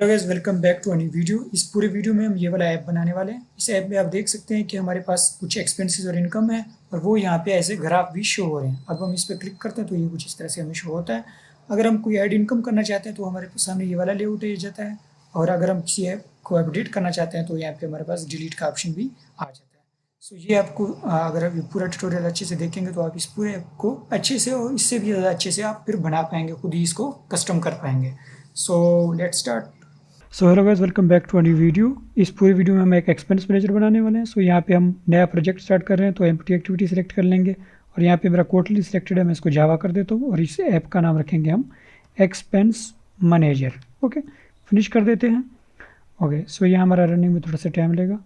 Hello guys, welcome back to a new video. इस पूरे video में हम ये वाला ऐप बनाने वाले हैं। इस ऐप में आप देख सकते हैं कि हमारे पास कुछ एक्सपेंसेस और इनकम है और वो यहाँ पे ऐसे ग्राफ भी शो हो रहे हैं। अब हम इस पर क्लिक करते हैं तो ये कुछ इस तरह से हमें शो होता है। अगर हम कोई ऐड इनकम करना चाहते हैं तो हमारे सामने ये वाला लेआउट आ जाता है, और अगर हम किसी ऐप को अपडेट करना चाहते हैं तो यहाँ पे हमारे पास डिलीट का ऑप्शन भी आ जाता है। सो ये आपको अगर आप ये पूरा ट्यूटोरियल अच्छे से देखेंगे तो आप इस पूरे ऐप को अच्छे से और इससे भी ज़्यादा अच्छे से आप फिर बना पाएंगे, खुद ही इसको कस्टम कर पाएंगे। So let's start. So hello guys, welcome back to a new video. इस पूरे वीडियो में हम एक एक्सपेंस मैनेजर बनाने वाले हैं। सो यहाँ पे हम नया प्रोजेक्ट स्टार्ट कर रहे हैं तो एम्प्टी एक्टिविटी सेलेक्ट कर लेंगे, और यहाँ पे मेरा क्वार्टरली सिलेक्टेड है, मैं इसको जावा कर देता हूँ और इस ऐप का नाम रखेंगे हम एक्सपेंस मैनेजर। ओके, फिनिश कर देते हैं। ओके, सो यहाँ हमारा रनिंग में थोड़ा सा टाइम लेगा।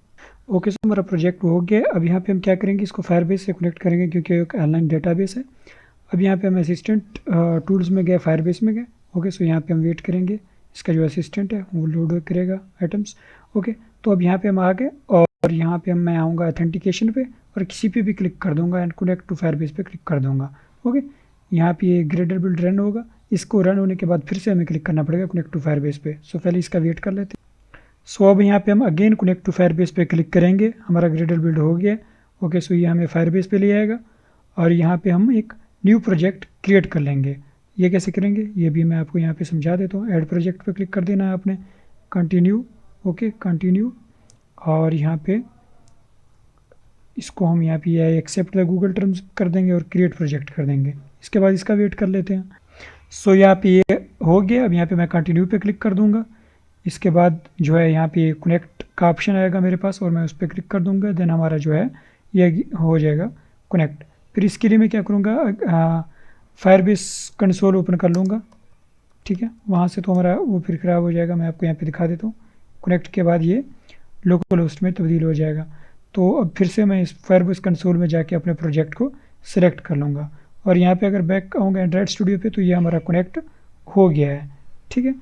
ओके, सो हमारा प्रोजेक्ट हो गया। अब यहाँ पे हम क्या करेंगे, इसको फायरबेस से कनेक्ट करेंगे क्योंकि एक ऑनलाइन डेटाबेस है। अब यहाँ पे हम असिस्टेंट टूल्स में गए, फायरबेस में गए। ओके, सो यहाँ पे हम वेट करेंगे, इसका जो असिस्टेंट है वो लोड करेगा आइटम्स। ओके, तो अब यहाँ पे हम आ गए और यहाँ पे मैं आऊँगा अथेंटिकेशन पे और किसी पे भी क्लिक कर दूंगा एंड कनेक्ट टू फायरबेस पे क्लिक कर दूंगा। ओके, यहाँ पे ये ग्रेडर बिल्ड रन होगा। इसको रन होने के बाद फिर से हमें क्लिक करना पड़ेगा कनेक्ट टू फायरबेस पे। सो पहले इसका वेट कर लेते हैं। सो अब यहाँ पे हम अगेन कनेक्ट टू फायरबेस पे क्लिक करेंगे। हमारा ग्रेडर बिल्ड हो गया। ओके, सो ये हमें फायरबेस पे ले आएगा और यहाँ पे हम एक न्यू प्रोजेक्ट क्रिएट कर लेंगे। ये कैसे करेंगे ये भी मैं आपको यहाँ पे समझा देता हूँ। ऐड प्रोजेक्ट पे क्लिक कर देना है आपने, कंटिन्यू। ओके, कंटिन्यू, और यहाँ पे इसको हम यहाँ पे एक्सेप्ट द गूगल टर्म्स कर देंगे और क्रिएट प्रोजेक्ट कर देंगे। इसके बाद इसका वेट कर लेते हैं। सो यहाँ पे ये हो गया। अब यहाँ पे मैं कंटिन्यू पे क्लिक कर दूंगा। इसके बाद जो है यहाँ पे कनेक्ट का ऑप्शन आएगा मेरे पास और मैं उस पर क्लिक कर दूंगा। देन हमारा जो है ये हो जाएगा कनेक्ट। फिर इसके लिए मैं क्या करूँगा, फायरबेस कंसोल ओपन कर लूँगा। ठीक है, वहाँ से तो हमारा वो फिर ख़राब हो जाएगा। मैं आपको यहाँ पे दिखा देता हूँ। कनेक्ट के बाद ये लोकल होस्ट में तब्दील हो जाएगा। तो अब फिर से मैं इस फायरबेस कंसोल में जाके अपने प्रोजेक्ट को सिलेक्ट कर लूँगा और यहाँ पे अगर बैक आऊँगा एंड्रॉइड स्टूडियो पे तो ये हमारा कनेक्ट हो गया है। ठीक है,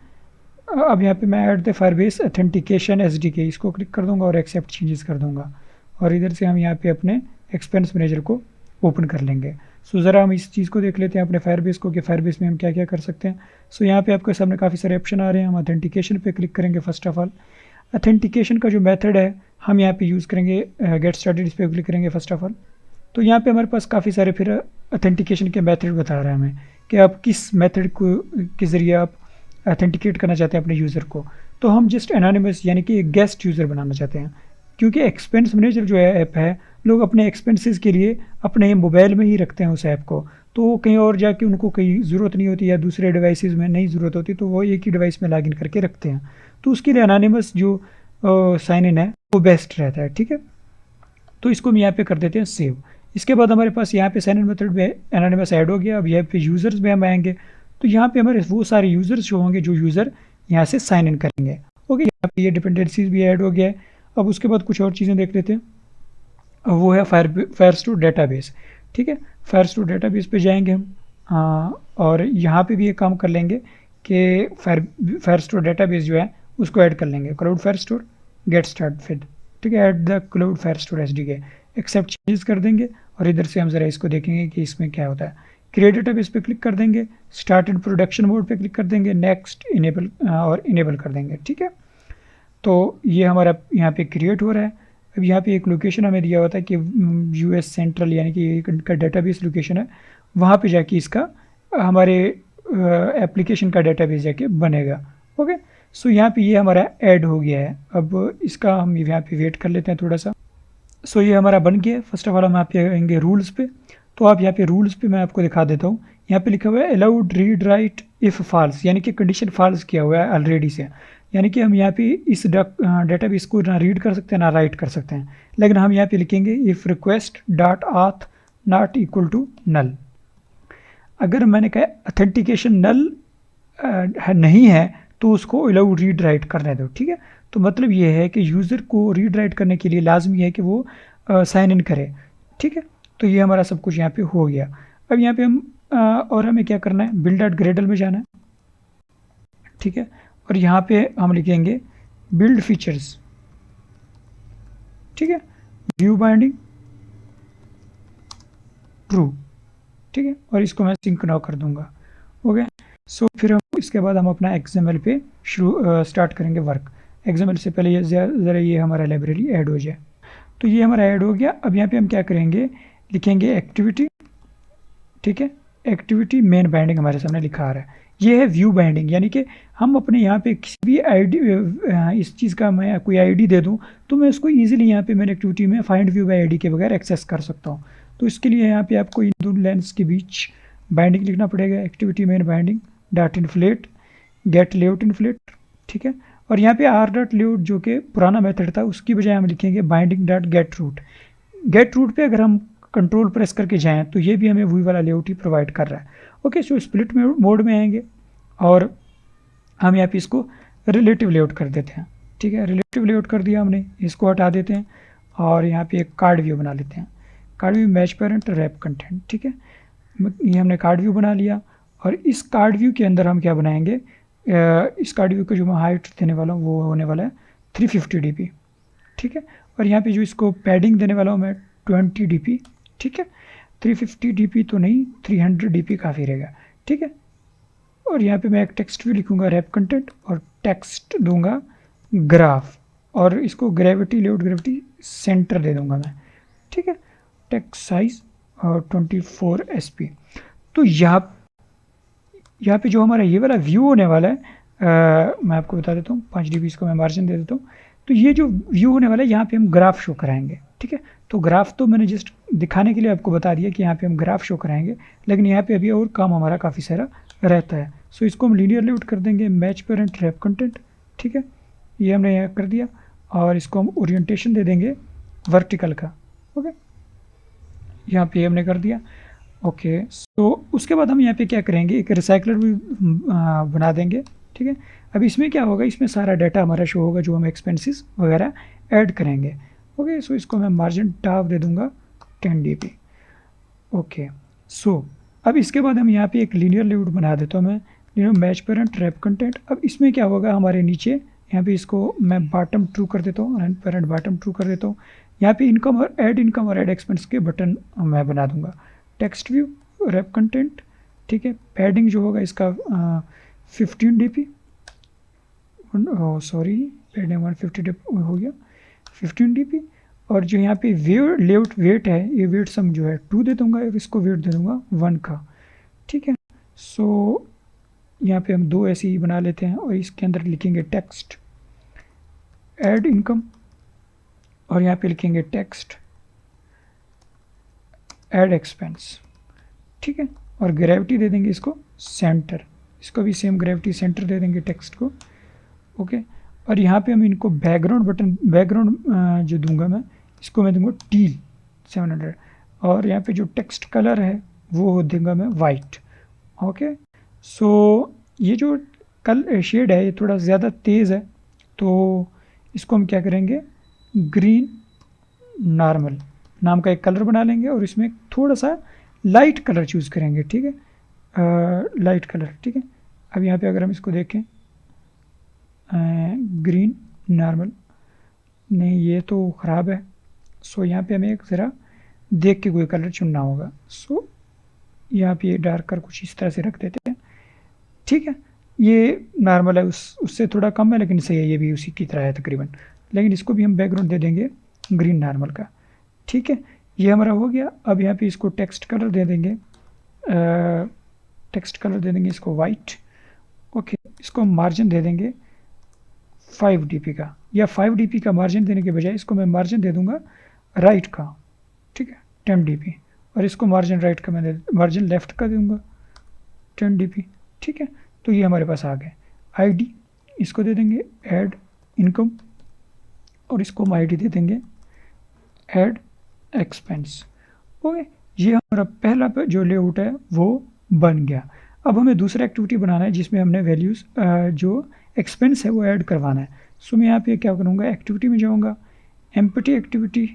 अब यहाँ पे मैं add the Firebase authentication SDK इसको क्लिक कर दूंगा और एक्सेप्ट चेंजेस कर दूंगा, और इधर से हम यहाँ पे अपने एक्सपेंस मैनेजर को ओपन कर लेंगे। सो ज़रा हम इस चीज़ को देख लेते हैं अपने फायरबेस को कि फायरबेस में हम क्या क्या कर सकते हैं। सो यहाँ पे आपके सामने काफ़ी सारे ऑप्शन आ रहे हैं। हम ऑथेंटिकेशन पे क्लिक करेंगे। फर्स्ट ऑफ ऑल ऑथेंटिकेशन का जो मेथड है हम यहाँ पे यूज़ करेंगे, गेट स्टार्टेड इस पर क्लिक करेंगे फर्स्ट ऑफ ऑल। तो यहाँ पे हमारे पास काफ़ी सारे फिर ऑथेंटिकेशन के मेथड बता रहा है हमें कि आप किस मेथड को के ज़रिए आप ऑथेंटिकेट करना चाहते हैं अपने यूज़र को। तो हम जस्ट एनोनिमस यानी कि एक गेस्ट यूज़र बनाना चाहते हैं, क्योंकि एक्सपेंस मैनेजर जो है ऐप है, लोग अपने एक्सपेंसेस के लिए अपने मोबाइल में ही रखते हैं उस ऐप को। तो कहीं और जाके उनको कहीं ज़रूरत नहीं होती या दूसरे डिवाइसेस में नहीं ज़रूरत होती, तो वो एक ही डिवाइस में लॉगिन करके रखते हैं। तो उसके लिए एनोनिमस जो साइन इन है वो बेस्ट रहता है। ठीक है, तो इसको हम यहाँ पे कर देते हैं सेव। इसके बाद हमारे पास यहाँ पे साइन इन मेथड में एनोनिमस ऐड हो गया। अब यहाँ पे यूज़र्स में हम आएंगे तो यहाँ पे हमारे वो सारे यूज़र्स जो होंगे जो यूज़र यहाँ से साइन इन करेंगे। ओके, यहाँ पे ये डिपेंडेंसीज भी ऐड हो गया है। अब उसके बाद कुछ और चीज़ें देख लेते हैं। अब वो है फायरस्टोर डेटाबेस। ठीक है, फायरस्टोर डेटाबेस पे जाएंगे हम, और यहाँ पे भी ये काम कर लेंगे कि फायरस्टोर डेटाबेस जो है उसको ऐड कर लेंगे। क्लाउड फायरस्टोर गेट स्टार्ट फिर। ठीक है, add the cloud Firestore SDK, accept changes कर देंगे और इधर से हम ज़रा इसको देखेंगे कि इसमें क्या होता है। क्रिएट डेटाबेस पे क्लिक कर देंगे, स्टार्ट इन प्रोडक्शन मोड पे क्लिक कर देंगे, नेक्स्ट इनेबल और इनेबल कर देंगे। ठीक है, तो ये हमारा यहाँ पे क्रिएट हो रहा है। अब यहाँ पे एक लोकेशन हमें दिया होता है कि यूएस सेंट्रल यानी कि इनका डेटाबेस लोकेशन है, वहाँ पे जाके इसका हमारे एप्लीकेशन का डेटाबेस जाके बनेगा। ओके, सो यहाँ पे ये हमारा ऐड हो गया है। अब इसका हम यहाँ पे वेट कर लेते हैं थोड़ा सा। सो ये हमारा बन गया है। फर्स्ट ऑफ ऑल हम यहाँ पे आएंगे रूल्स पे। तो आप यहाँ पे रूल्स पे मैं आपको दिखा देता हूँ। यहाँ पे लिखा हुआ है allowed read write if false, यानी कि कंडीशन फॉल्स किया हुआ है ऑलरेडी से, यानी कि हम यहाँ पे इस डेटाबेस को ना रीड कर सकते हैं ना राइट कर सकते हैं। लेकिन हम यहाँ पे लिखेंगे इफ़ रिक्वेस्ट डॉट आथ नॉट इक्वल टू नल। अगर मैंने कहा ऑथेंटिकेशन नल नहीं है तो उसको अलाउ रीड राइट करने दो। ठीक है, तो मतलब ये है कि यूज़र को रीड राइट करने के लिए लाजमी है कि वो साइन इन करे। ठीक है, तो ये हमारा सब कुछ यहाँ पे हो गया। अब यहाँ पे हम और हमें क्या करना है, बिल्ड डॉट ग्रेडल में जाना है। ठीक है, और यहाँ पे हम लिखेंगे बिल्ड फीचर्स। ठीक है, व्यू बाइंडिंग ट्रू। ठीक है, और इसको मैं सिंक नाउ कर दूंगा। ओके, सो फिर हम इसके बाद हम अपना XML पे शुरू स्टार्ट करेंगे वर्क। XML से पहले ये ज़रा ये हमारा लाइब्रेरी ऐड हो जाए। तो ये हमारा ऐड हो गया। अब यहाँ पे हम क्या करेंगे, लिखेंगे एक्टिविटी, ठीक है। एक्टिविटी मेन बाइंडिंग हमारे सामने लिखा आ रहा है। ये है व्यू बाइंडिंग, यानी कि हम अपने यहाँ पे किसी भी आईडी, इस चीज़ का मैं कोई आईडी दे दूँ तो मैं उसको ईजिली यहाँ पे मेरे एक्टिविटी में फाइंड व्यू बाई आईडी के बगैर एक्सेस कर सकता हूँ। तो इसके लिए यहाँ पे आपको इन दो लाइन्स के बीच बाइंडिंग लिखना पड़ेगा, activity main binding dot inflate get layout inflate, ठीक है। और यहाँ पे आर डॉट लेआउट जो कि पुराना मेथड था उसकी बजाय हम लिखेंगे binding dot get root. Get root पे अगर हम कंट्रोल प्रेस करके जाएं तो ये भी हमें वही वाला लेआउट ही प्रोवाइड कर रहा है। ओके, सो स्प्लिट मोड में आएंगे और हम यहाँ पे इसको रिलेटिव लेआउट कर देते हैं, ठीक है। रिलेटिव लेआउट कर दिया हमने, इसको हटा देते हैं और यहाँ पे एक कार्ड व्यू बना लेते हैं। Card view match parent wrap content, ठीक है। ये हमने कार्ड व्यू बना लिया और इस कार्ड व्यू के अंदर हम क्या बनाएंगे, इस कार्ड व्यू को जो मैं हाइट देने वाला हूँ वो होने वाला है 350 dp, ठीक है। और यहाँ पे जो इसको पैडिंग देने वाला हूँ मैं 20 dp, ठीक है। 350 dp तो नहीं, 300 dp काफ़ी रहेगा, ठीक है। और यहाँ पे मैं एक टेक्स्ट भी लिखूँगा रैप कंटेंट और टेक्स्ट दूंगा ग्राफ और इसको ग्रेविटी लेआउट ग्रेविटी सेंटर दे दूंगा मैं, ठीक है। टेक्स्ट साइज और 24 sp। तो यहाँ पे जो हमारा ये वाला व्यू होने वाला है, मैं आपको बता देता हूँ 5 dp इसको मैं मार्जिन दे देता हूँ। तो ये जो व्यू होने वाला है यहाँ पे हम ग्राफ शो कराएंगे, ठीक है। तो ग्राफ तो मैंने जस्ट दिखाने के लिए आपको बता दिया कि यहाँ पे हम ग्राफ शो कराएंगे, लेकिन यहाँ पे अभी और काम हमारा काफ़ी सारा रहता है। सो इसको हम लीनियर लेआउट कर देंगे मैच पेरेंट रैप कंटेंट, ठीक है। ये हमने यहाँ कर दिया और इसको हम ओरिएंटेशन दे देंगे वर्टिकल का, ओके। यहाँ पे हमने कर दिया, ओके। सो उसके बाद हम यहाँ पे क्या करेंगे, एक रिसाइकलर भी बना देंगे, ठीक है। अब इसमें क्या होगा, इसमें सारा डाटा हमारा शो होगा जो हम एक्सपेंसेस वगैरह ऐड करेंगे, ओके। सो इसको मैं मार्जिन टॉप दे दूंगा 10 dp, ओके। सो अब इसके बाद हम यहाँ पे एक लीनियर लेआउट बना देता हूँ मैं, linear match parent wrap content. अब इसमें क्या होगा, हमारे नीचे यहाँ पे इसको मैं बॉटम ट्रू कर देता हूँ, रन पेरेंट बॉटम ट्रू कर देता हूँ। यहाँ पे इनकम और ऐड एक्सपेंस के बटन मैं बना दूंगा। टेक्स्ट व्यू रैप कंटेंट, ठीक है। पैडिंग जो होगा इसका 15 dp, सॉरी पैडिंग 150 dp हो गया 15 dp। और जो यहाँ पे लेआउट वेट है, ये वेट सम जो है 2 दे दूंगा और इसको वेट दे दूंगा 1 का, ठीक है। सो यहाँ पे हम 2 ऐसे ही बना लेते हैं और इसके अंदर लिखेंगे टेक्स्ट ऐड इनकम और यहाँ पे लिखेंगे टेक्स्ट ऐड एक्सपेंस, ठीक है। और ग्रेविटी दे देंगे इसको सेंटर, इसको भी सेम ग्रेविटी सेंटर दे देंगे टेक्स्ट को, ओके। और यहाँ पे हम इनको बैकग्राउंड जो दूंगा मैं, इसको मैं दूंगा टील 700 और यहाँ पे जो टेक्स्ट कलर है वो दूंगा मैं वाइट, ओके। सो ये जो शेड है ये थोड़ा ज़्यादा तेज़ है तो इसको हम क्या करेंगे, ग्रीन नॉर्मल नाम का एक कलर बना लेंगे और इसमें थोड़ा सा लाइट कलर चूज़ करेंगे, ठीक है। लाइट कलर, ठीक है। अब यहाँ पे अगर हम इसको देखें ग्रीन नॉर्मल, नहीं ये तो ख़राब है। सो यहाँ पे हमें एक ज़रा देख के कोई कलर चुनना होगा। सो यहाँ पे ये डार्क कर कुछ इस तरह से रख देते हैं, ठीक है। ये नॉर्मल है, उससे थोड़ा कम है लेकिन सही है, ये भी उसी की तरह है तकरीबन। लेकिन इसको भी हम बैकग्राउंड दे देंगे ग्रीन नॉर्मल का, ठीक है। ये हमारा हो गया। अब यहाँ पे इसको टेक्स्ट कलर दे देंगे, टेक्स्ट कलर दे देंगे इसको वाइट, ओके। इसको मार्जिन दे देंगे 5 dp का, या 5 dp का मार्जिन देने के बजाय इसको मैं मार्जिन दे दूंगा राइट का, ठीक है 10 dp। और इसको मार्जिन राइट का मैं मार्जिन लेफ्ट का दूंगा 10 dp, ठीक है। तो ये हमारे पास आ गए। आईडी इसको दे देंगे ऐड इनकम और इसको हम आईडी दे देंगे ऐड एक्सपेंस, ओके। ये हमारा पहला जो लेआउट है वो बन गया। अब हमें दूसरा एक्टिविटी बनाना है जिसमें हमने वैल्यूज़ जो एक्सपेंस है वो ऐड करवाना है। सो मैं यहाँ पे क्या करूँगा, एक्टिविटी में जाऊँगा, एम्प्टी एक्टिविटी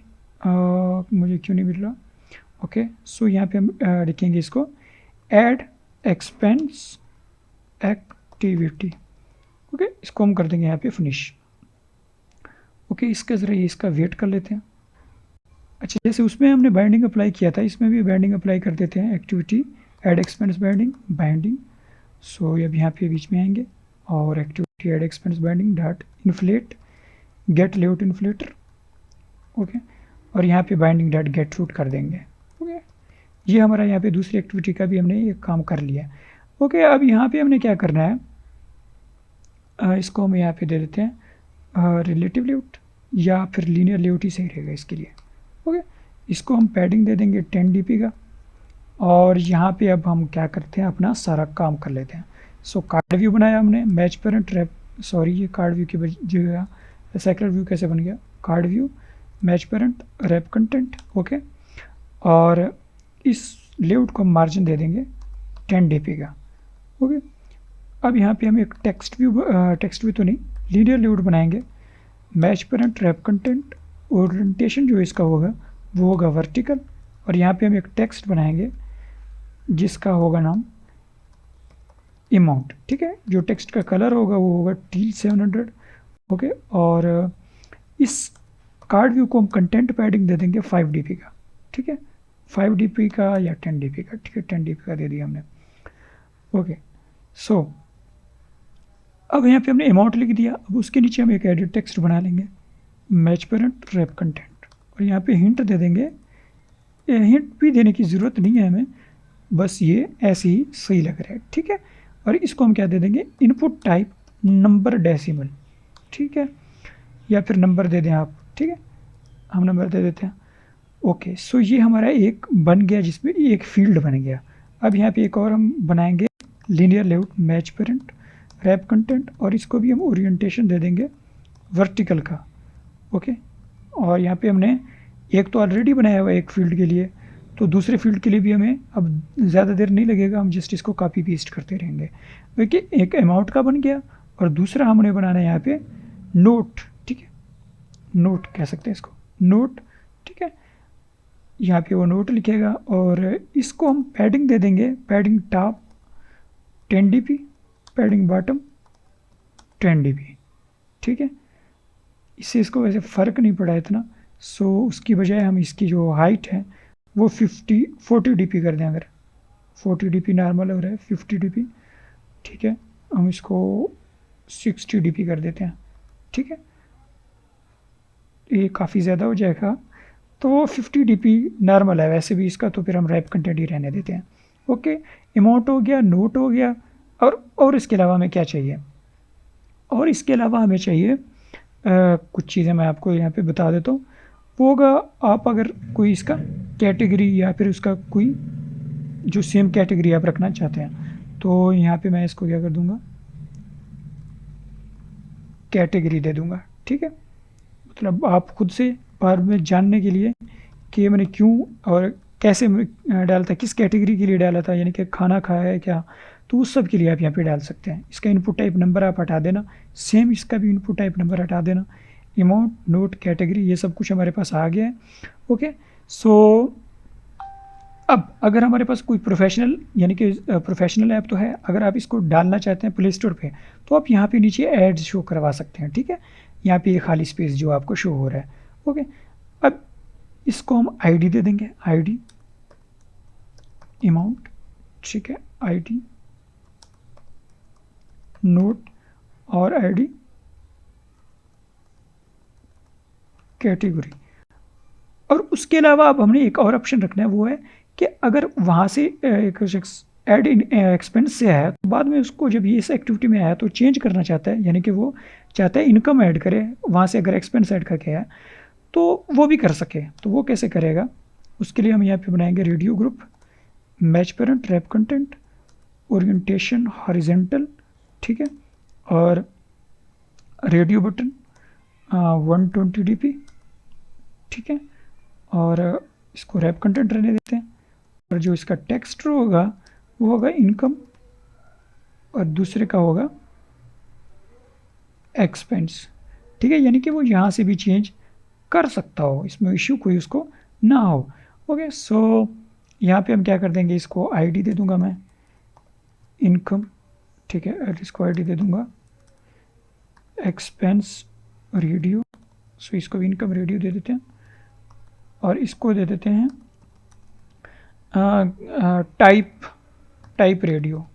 मुझे क्यों नहीं मिल रहा, ओके। सो यहाँ पे हम लिखेंगे इसको ऐड एक्सपेंस एक्टिविटी, ओके। इसको हम कर देंगे यहाँ पे फिनिश, ओके। इसका ज़रा ये इसका वेट कर लेते हैं। अच्छा, जैसे उसमें हमने बाइंडिंग अप्लाई किया था, इसमें भी बाइंडिंग अप्लाई कर देते हैं। Activity add expense binding so अब यहाँ पे बीच में आएंगे और activity add expense binding dot inflate get layout inflater, okay, और यहाँ पे बाइंडिंग डॉट गेट रूट कर देंगे, ओके। ये हमारा यहाँ पे दूसरी एक्टिविटी का भी हमने ये काम कर लिया, ओके। अब यहाँ पे हमने क्या करना है, इसको हम यहाँ पे दे देते हैं रिलेटिव लेआउट या फिर लीनियर लेआउट ही सही रहेगा इसके लिए, ओके। इसको हम पैडिंग दे देंगे 10 dp का, और यहाँ पे अब हम क्या करते हैं, अपना सारा काम कर लेते हैं। सो कार्ड व्यू बनाया हमने, मैच पेरेंट रैप, सॉरी ये कार्ड व्यू की जगह साइक्लर व्यू कैसे बन गया, card view match parent wrap content, okay. और इस लेआउट को हम मार्जिन दे देंगे 10 dp का, ओके। अब यहाँ पे हम एक टेक्स्ट व्यू तो नहीं, लीनियर लेआउट बनाएंगे, match parent wrap content, orientation जो इसका होगा वो होगा वर्टिकल, और यहाँ पे हम एक टेक्स्ट बनाएंगे जिसका होगा नाम अमाउंट, ठीक है। जो टेक्स्ट का कलर होगा वो होगा टील 700, ओके। और इस कार्ड व्यू को हम कंटेंट पैडिंग दे देंगे 5 dp का, ठीक है, 5 dp का या 10 dp का, ठीक है, 10 dp का दे दिया हमने, ओके। सो अब यहाँ पे हमने अमाउंट लिख दिया, अब उसके नीचे हम एक एडिट टेक्स्ट बना लेंगे, मैच पेरेंट रैप कंटेंट, और यहाँ पे हिंट दे देंगे, हिंट भी देने की ज़रूरत नहीं है हमें, बस ये ऐसे ही सही लग रहा है, ठीक है। और इसको हम क्या दे देंगे, इनपुट टाइप नंबर डेसिमल, ठीक है, या फिर नंबर दे दें आप, ठीक है, हम नंबर दे देते हैं, ओके। सो ये हमारा एक बन गया जिसमें एक फील्ड बन गया। अब यहाँ पे एक और हम बनाएंगे linear layout match parent wrap content, और इसको भी हम ओरिएंटेशन दे देंगे वर्टिकल का, ओके। और यहाँ पे हमने एक तो ऑलरेडी बनाया हुआ है एक फील्ड के लिए, तो दूसरे फील्ड के लिए भी हमें अब ज़्यादा देर नहीं लगेगा, हम जस्ट इसको कॉपी पेस्ट करते रहेंगे, क्योंकि एक अमाउंट का बन गया और दूसरा हमने बनाना है यहाँ पे नोट, ठीक है, नोट कह सकते हैं इसको, नोट, ठीक है। यहाँ पे वो नोट लिखेगा और इसको हम पैडिंग दे देंगे, padding top 10 dp, padding bottom 10 dp, ठीक है। इससे इसको वैसे फ़र्क नहीं पड़ा इतना, सो उसकी बजाय हम इसकी जो हाइट है वो 40 dp कर दें, अगर 40 dp नॉर्मल हो रहा है 50 dp, ठीक है, हम इसको 60 dp कर देते हैं, ठीक है, ये काफ़ी ज़्यादा हो जाएगा, तो 50 dp नॉर्मल है वैसे भी इसका, तो फिर हम रैप कंटेंट ही रहने देते हैं, ओके। अमाउंट हो गया, नोट हो गया, और इसके अलावा हमें क्या चाहिए, और इसके अलावा हमें चाहिए कुछ चीज़ें मैं आपको यहाँ पे बता देता हूँ, वो होगा आप अगर कोई इसका कैटेगरी या फिर उसका कोई जो सेम कैटेगरी आप रखना चाहते हैं, तो यहाँ पे मैं इसको क्या कर दूँगा, कैटेगरी दे दूँगा, ठीक है। मतलब आप खुद से बार में जानने के लिए कि मैंने क्यों और कैसे डाला था, किस कैटेगरी के लिए डाला था, यानी कि खाना खाया है क्या, तो उस सब के लिए आप यहाँ पे डाल सकते हैं। इसका इनपुट टाइप नंबर आप हटा देना, सेम इसका भी इनपुट टाइप नंबर हटा देना, अमाउंट नोट कैटेगरी ये सब कुछ हमारे पास आ गया है, ओके। सो अब अगर हमारे पास कोई प्रोफेशनल यानी कि प्रोफेशनल ऐप तो है, अगर आप इसको डालना चाहते हैं प्ले स्टोर पे, तो आप यहाँ पे नीचे एड्स शो करवा सकते हैं, ठीक है, यहाँ पे ये खाली स्पेस जो आपको शो हो रहा है, ओके। अब इसको हम आईडी दे देंगे, आईडी अमाउंट, ठीक है, आईडी नोट और आईडी कैटेगरी। और उसके अलावा अब हमने एक और ऑप्शन रखना है, वो है कि अगर वहाँ से एक शख्स ऐड इन एक्सपेंस से आया तो बाद में उसको जब ये इस एक्टिविटी में आया तो चेंज करना चाहता है, यानी कि वो चाहता है इनकम ऐड करे, वहाँ से अगर एक्सपेंस ऐड करके आया तो वो भी कर सके, तो वो कैसे करेगा, उसके लिए हम यहाँ पे बनाएंगे radio group match parent wrap content orientation horizontal, ठीक है, और रेडियो बटन 120 dp, ठीक है, और इसको रैप कंटेंट रहने देते हैं, और जो इसका टेक्स्ट होगा वो होगा इनकम और दूसरे का होगा एक्सपेंस, ठीक है, यानी कि वो यहाँ से भी चेंज कर सकता हो, इसमें इश्यू कोई उसको ना हो, ओके। सो यहाँ पे हम क्या कर देंगे, इसको आईडी दे दूंगा मैं इनकम, ठीक है, और इसको आईडी दे दूंगा एक्सपेंस रेडियो, सो इसको भी इनकम रेडियो दे देते हैं, और इसको दे देते हैं type radio,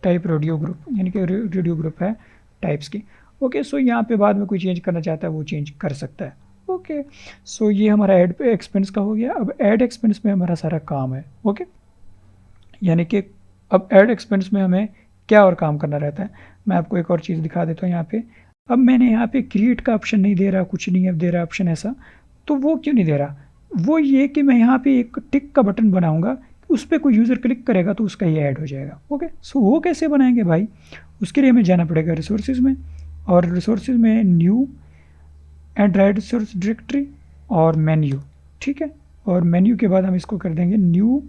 type radio group, यानी कि रेडियो ग्रुप है टाइप्स की। ओके, सो यहाँ पे बाद में कोई चेंज करना चाहता है वो चेंज कर सकता है। ओके, सो ये हमारा ऐड एक्सपेंस का हो गया। अब ऐड एक्सपेंस में हमारा सारा काम है। ओके, यानी कि अब ऐड एक्सपेंस में हमें क्या और काम करना रहता है। मैं आपको एक और चीज़ दिखा देता हूँ यहाँ पे। अब मैंने यहाँ पे क्रिएट का ऑप्शन नहीं दे रहा, कुछ नहीं है दे रहा ऑप्शन ऐसा, तो वो क्यों नहीं दे रहा? वो ये कि मैं यहाँ पे एक टिक का बटन बनाऊंगा, उस पर कोई यूज़र क्लिक करेगा तो उसका ये ऐड हो जाएगा। ओके, सो वो कैसे बनाएंगे भाई? उसके लिए हमें जाना पड़ेगा रिसोर्सेज में, और रिसोर्सेज में न्यू एंड्रॉयड रिसोर्स डायरेक्टरी और मेन्यू। ठीक है, और मेन्यू के बाद हम इसको कर देंगे न्यू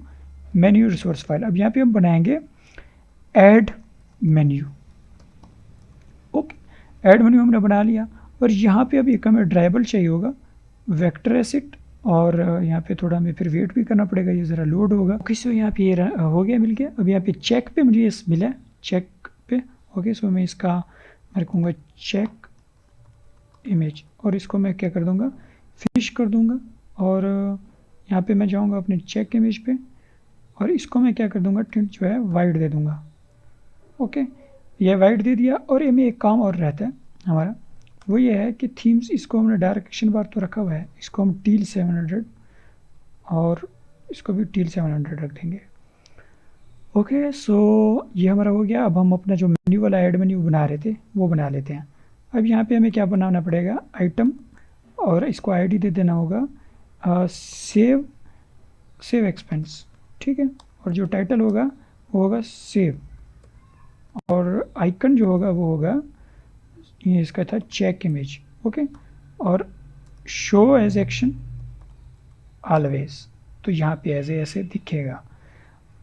मेन्यू रिसोर्स फाइल। अब यहाँ पे हम बनाएंगे add menu. Okay, add menu हमने बना लिया, और यहाँ पे अब एक हमें ड्राइबल चाहिए होगा वेक्टर एसिड, और यहाँ पे थोड़ा हमें फिर वेट भी करना पड़ेगा, ये ज़रा लोड होगा। ओके, सो यहाँ पे ये हो गया, मिल गया। अब यहाँ पे चेक पे मुझे ये मिला, चेक पे। ओके, सो मैं इसका मैं रखूँगा चेक इमेज, और इसको मैं क्या कर दूँगा, फिनिश कर दूँगा। और यहाँ पे मैं जाऊँगा अपने चेक इमेज पे, और इसको मैं क्या कर दूँगा, टिंट जो है वाइट दे दूँगा। ओके, ये वाइट दे दिया। और ये में एक काम और रहता है हमारा, वो ये है कि थीम्स, इसको हमने डायरेक्शन बार तो रखा हुआ है, इसको हम टील 700 और इसको भी टील 700 रख देंगे। ओके, सो ये हमारा हो गया। अब हम अपना जो मेन्यू वाला ऐड मेन्यू बना रहे थे वो बना लेते हैं। अब यहाँ पे हमें क्या बनाना पड़ेगा, आइटम, और इसको आईडी दे देना होगा सेव एक्सपेंस। ठीक है, और जो टाइटल होगा वो होगा सेव, और आइकन जो होगा वो होगा, ये इसका था चेक इमेज। ओके, और शो एज एक्शन ऑलवेज, तो यहाँ पे ऐसे दिखेगा।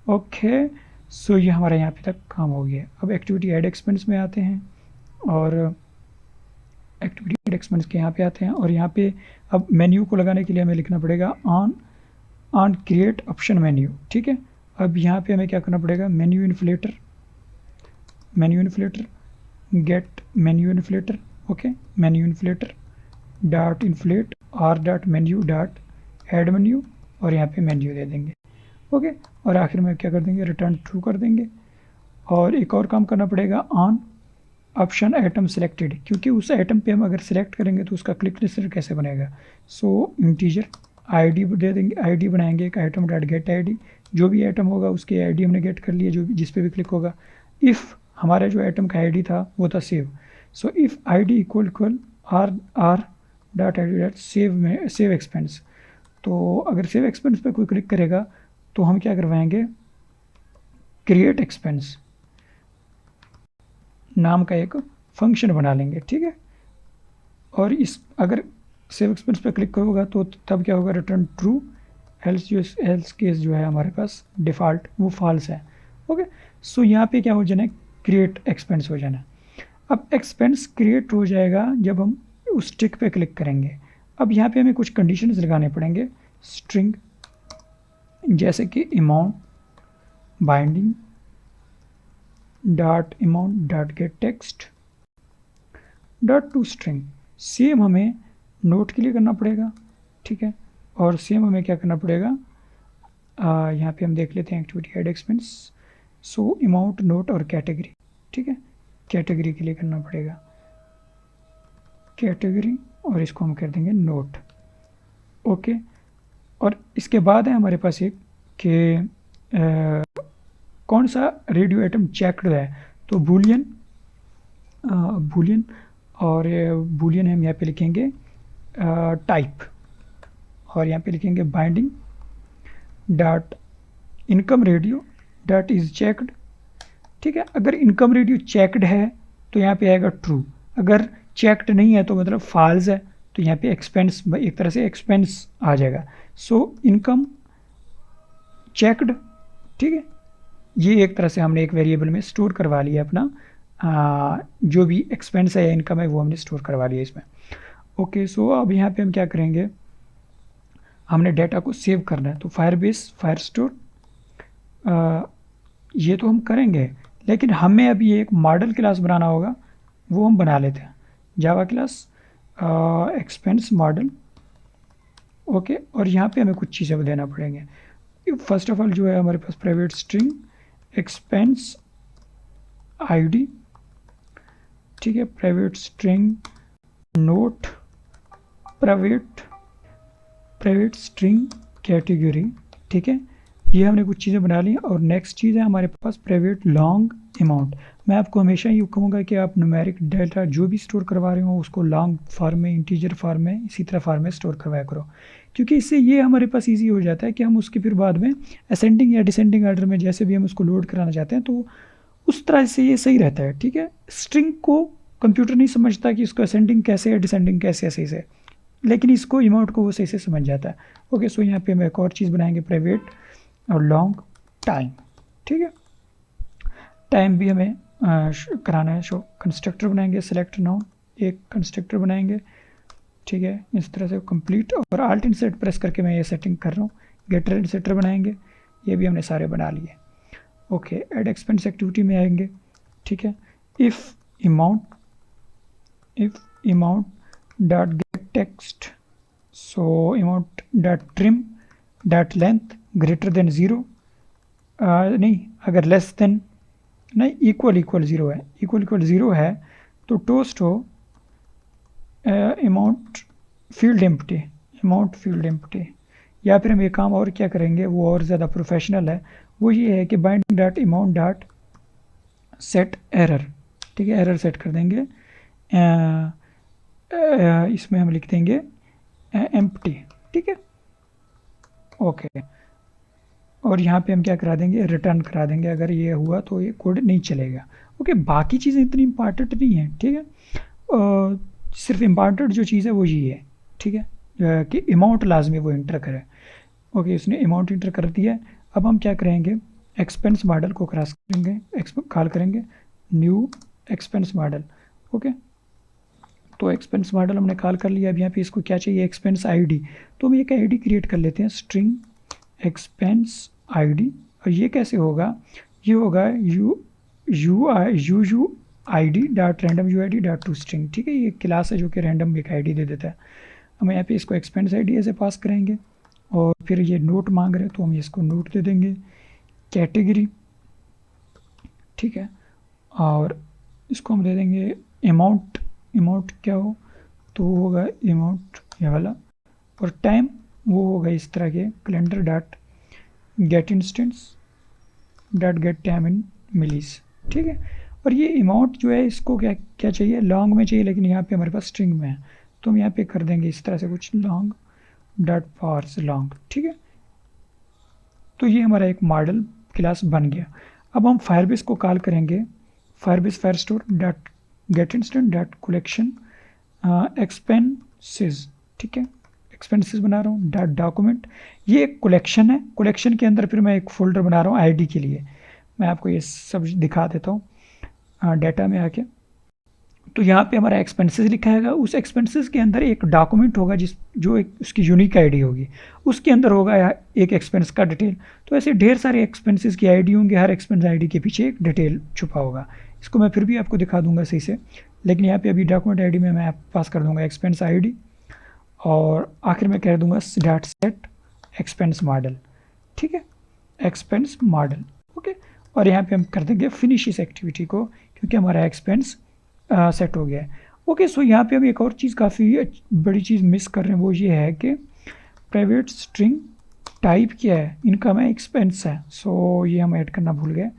ओके, सो ये हमारा यहाँ पे तक काम हो गया। अब एक्टिविटी ऐड एक्सपेंस में आते हैं, और एक्टिविटी ऐड एक्सपेंस के यहाँ पे आते हैं, और यहाँ पे अब मेन्यू को लगाने के लिए हमें लिखना पड़ेगा ऑन क्रिएट ऑप्शन मेन्यू। ठीक है, अब यहाँ पे हमें क्या करना पड़ेगा, menu inflater get menu inflater. Okay, menu inflater dot inflate R dot menu dot add menu, और यहाँ पे मेन्यू दे देंगे। ओके, और आखिर में क्या कर देंगे, रिटर्न ट्रू कर देंगे। और एक और काम करना पड़ेगा, ऑन ऑप्शन आइटम सेलेक्टेड, क्योंकि उस आइटम पे हम अगर सेलेक्ट करेंगे तो उसका क्लिक लिस्ट कैसे बनेगा। सो इंटीजर आईडी दे देंगे, आईडी बनाएंगे एक आइटम डॉट गेट आईडी, जो भी आइटम होगा उसकी आईडी हमने गेट कर लिया, जो भी जिस पे भी क्लिक होगा। इफ़ हमारा जो आइटम का आईडी था वो था save, so if ID equal R dot I D dot save expense. तो अगर सेव एक्सपेंस पे कोई क्लिक करेगा तो हम क्या करवाएंगे, क्रिएट एक्सपेंस नाम का एक फंक्शन बना लेंगे। ठीक है, और इस अगर सेव एक्सपेंस पे क्लिक करोगा तो तब क्या होगा, रिटर्न ट्रू, एल्स केस जो है हमारे पास डिफ़ॉल्ट वो फॉल्स है। ओके, सो यहाँ पे क्या हो जाना है, क्रिएट एक्सपेंस हो जाना है। अब एक्सपेंस क्रिएट हो जाएगा जब हम उस टिक पे क्लिक करेंगे। अब यहाँ पे हमें कुछ कंडीशंस लगाने पड़ेंगे, स्ट्रिंग, जैसे कि amount binding dot amount dot gate text dot to string. Same हमें नोट के लिए करना पड़ेगा। ठीक है, और सेम हमें क्या करना पड़ेगा, यहाँ पे हम देख लेते हैं activity add expense. So amount, note और कैटेगरी। ठीक है, कैटेगरी के लिए करना पड़ेगा कैटेगरी, और इसको हम कर देंगे नोट। ओके, और इसके बाद है हमारे पास एक कि कौन सा रेडियो आइटम चेक्ड है, तो बूलियन और बूलियन हम यहाँ पे लिखेंगे टाइप, और यहाँ पे लिखेंगे binding dot income radio dot is checked. ठीक है, अगर इनकम रेडियो चेक्ड है तो यहाँ पे आएगा ट्रू, अगर चेक्ड नहीं है तो मतलब फॉल्स है, तो यहाँ पे एक्सपेंस, एक तरह से एक्सपेंस आ जाएगा। So income checked. ठीक है, ये एक तरह से हमने एक वेरिएबल में स्टोर करवा लिया अपना जो भी एक्सपेंस है या इनकम है वो हमने स्टोर करवा लिया इसमें। ओके, सो अब यहाँ पे हम क्या करेंगे, हमने डेटा को सेव करना है, तो फायरबेस फायरस्टोर ये तो हम करेंगे, लेकिन हमें अभी एक मॉडल क्लास बनाना होगा, वो हम बना लेते हैं, Java class expense model. Okay, और यहाँ पे हमें कुछ चीज़ें देना पड़ेंगे। फर्स्ट ऑफ ऑल जो है हमारे पास प्राइवेट स्ट्रिंग एक्सपेंस आईडी, ठीक है, private string note, private string category, ठीक है। ये हमने कुछ चीज़ें बना ली। और नेक्स्ट चीज़ है हमारे पास प्राइवेट लॉन्ग अमाउंट। मैं आपको हमेशा ये कहूँगा कि आप न्यूमेरिक डेटा जो भी स्टोर करवा रहे हो उसको लॉन्ग फॉर्म में, इंटीजर फॉर्म में, इसी तरह फॉर्म में स्टोर करवाया करो, क्योंकि इससे ये हमारे पास ईजी हो जाता है कि हम उसके फिर बाद में असेंडिंग या डिसेंडिंग ऑर्डर में जैसे भी हम उसको लोड कराना चाहते हैं तो उस तरह से ये सही रहता है, ठीक है। स्ट्रिंग को कंप्यूटर नहीं समझता कि इसको असेंडिंग कैसे है, डिसेंडिंग कैसे है सही से, लेकिन इसको अमाउंट को वो सही से समझ जाता है। ओके, सो यहाँ पे हम एक और चीज़ बनाएंगे, प्राइवेट और लॉन्ग टाइम, ठीक है। टाइम भी हमें कराना है शो। कंस्ट्रक्टर बनाएंगे, सेलेक्ट नाउन, एक कंस्ट्रक्टर बनाएंगे, ठीक है, इस तरह से कंप्लीट। और आल्ट इंसर्ट प्रेस करके मैं ये सेटिंग कर रहा हूँ। गेटर इंसर्टर बनाएंगे, ये भी हमने सारे बना लिए। ओके, ऐड एक्सपेंस एक्टिविटी में आएंगे, ठीक है। If amount dot gate text, so amount dot trim dot length greater than 0, नहीं, अगर लेस देन नहीं, इक्वल 0 है, इक्वल 0 है तो टोस्ट हो अमाउंट फील्ड एम्प्टी। या फिर हम ये काम और क्या करेंगे, वो और ज़्यादा प्रोफेशनल है, वो ये है कि binding dot amount dot set error, ठीक है, एरर सेट कर देंगे। इसमें हम लिख देंगे एम्प्टी, ठीक है। ओके, और यहाँ पे हम क्या करा देंगे, रिटर्न करा देंगे। अगर ये हुआ तो ये कोड नहीं चलेगा। ओके, बाकी चीज़ें इतनी इम्पॉर्टेंट नहीं है, ठीक है। सिर्फ इम्पॉर्टेंट जो चीज़ है वो ये है, ठीक है, कि अमाउंट लाजमी वो इंटर करे। ओके, इसने अमाउंट इंटर कर दिया। अब हम क्या करेंगे, एक्सपेंस मॉडल को क्रॉस करेंगे, कॉल करेंगे न्यू एक्सपेंस मॉडल। ओके, तो एक्सपेंस मॉडल हमने कॉल कर लिया। अब यहाँ पे इसको क्या चाहिए, एक्सपेंस आईडी। तो हम एक आईडी क्रिएट कर लेते हैं, स्ट्रिंग एक्सपेंस आईडी। और ये कैसे होगा, ये होगा you I D dot random you I D dot to string, ठीक है। ये क्लास है जो कि रैंडम एक आईडी दे देता है। हम यहाँ पे इसको एक्सपेंस आईडी ऐसे पास करेंगे। और फिर ये नोट मांग रहे हैं तो हम इसको नोट दे देंगे, कैटेगरी, ठीक है। और इसको हम दे देंगे अमाउंट क्या हो तो वो होगा अमाउंट ये वाला। और टाइम वो होगा इस तरह के, calendar dot get instance dot get time in millis, ठीक है। और ये अमाउंट जो है इसको क्या चाहिए, लॉन्ग में चाहिए, लेकिन यहाँ पे हमारे पास स्ट्रिंग में है तो हम यहाँ पे कर देंगे इस तरह से कुछ, लॉन्ग डॉट पार्स लॉन्ग, ठीक है। तो ये हमारा एक मॉडल क्लास बन गया। अब हम फायरबेस को कॉल करेंगे, Firebase Firestore dot get instant dot collection expenses, ठीक है, एक्सपेंसेस बना रहा हूँ डॉट डॉक्यूमेंट। ये एक कलेक्शन है, कलेक्शन के अंदर फिर मैं एक फोल्डर बना रहा हूँ आईडी के लिए। मैं आपको ये सब दिखा देता हूँ डाटा में आके। तो यहाँ पे हमारा एक्सपेंसेस लिखा है, उस एक्सपेंसेस के अंदर एक डॉक्यूमेंट होगा जो एक उसकी यूनिक आईडी होगी, उसके अंदर होगा एक एक्सपेंस का डिटेल। तो ऐसे ढेर सारे एक्सपेंसेस की आईडी होंगे, हर एक्सपेंस आईडी के पीछे एक डिटेल छुपा होगा। इसको मैं फिर भी आपको दिखा दूंगा सही से, लेकिन यहाँ पे अभी डॉक्यूमेंट आईडी में मैं पास कर दूंगा एक्सपेंस आईडी, और आखिर में कह दूंगा डॉट सेट एक्सपेंस मॉडल, ठीक है, एक्सपेंस मॉडल। ओके, और यहाँ पे हम कर देंगे फिनिश इस एक्टिविटी को, क्योंकि हमारा एक्सपेंस सेट हो गया है। ओके, सो यहाँ पे हम एक और चीज़ काफ़ी बड़ी चीज़ मिस कर रहे हैं, वो ये है कि प्राइवेट स्ट्रिंग टाइप क्या है, इनकम है, एक्सपेंस है। सो ये हम ऐड करना भूल गए,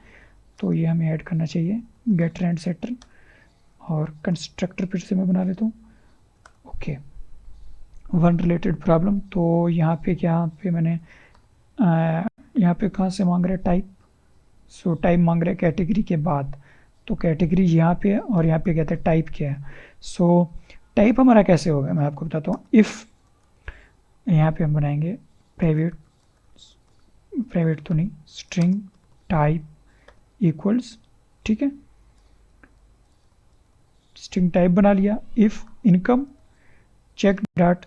तो ये हमें ऐड करना चाहिए, गेटर एंड सेटर। और कंस्ट्रक्टर फिर से मैं बना लेता हूँ। Okay, one related problem. तो यहाँ पे मैंने यहाँ पे कहाँ से मांग रहे हैं, टाइप। सो टाइप मांग रहे हैं कैटेगरी के बाद, तो कैटेगरी यहाँ पे है और यहाँ पे कहते हैं टाइप क्या है। सो टाइप हमारा कैसे होगा मैं आपको बताता हूँ। इफ़ यहाँ पे हम बनाएंगे प्राइवेट तो नहीं, स्ट्रिंग टाइप इक्वल्स, ठीक है, स्ट्रिंग टाइप बना लिया। If income check dot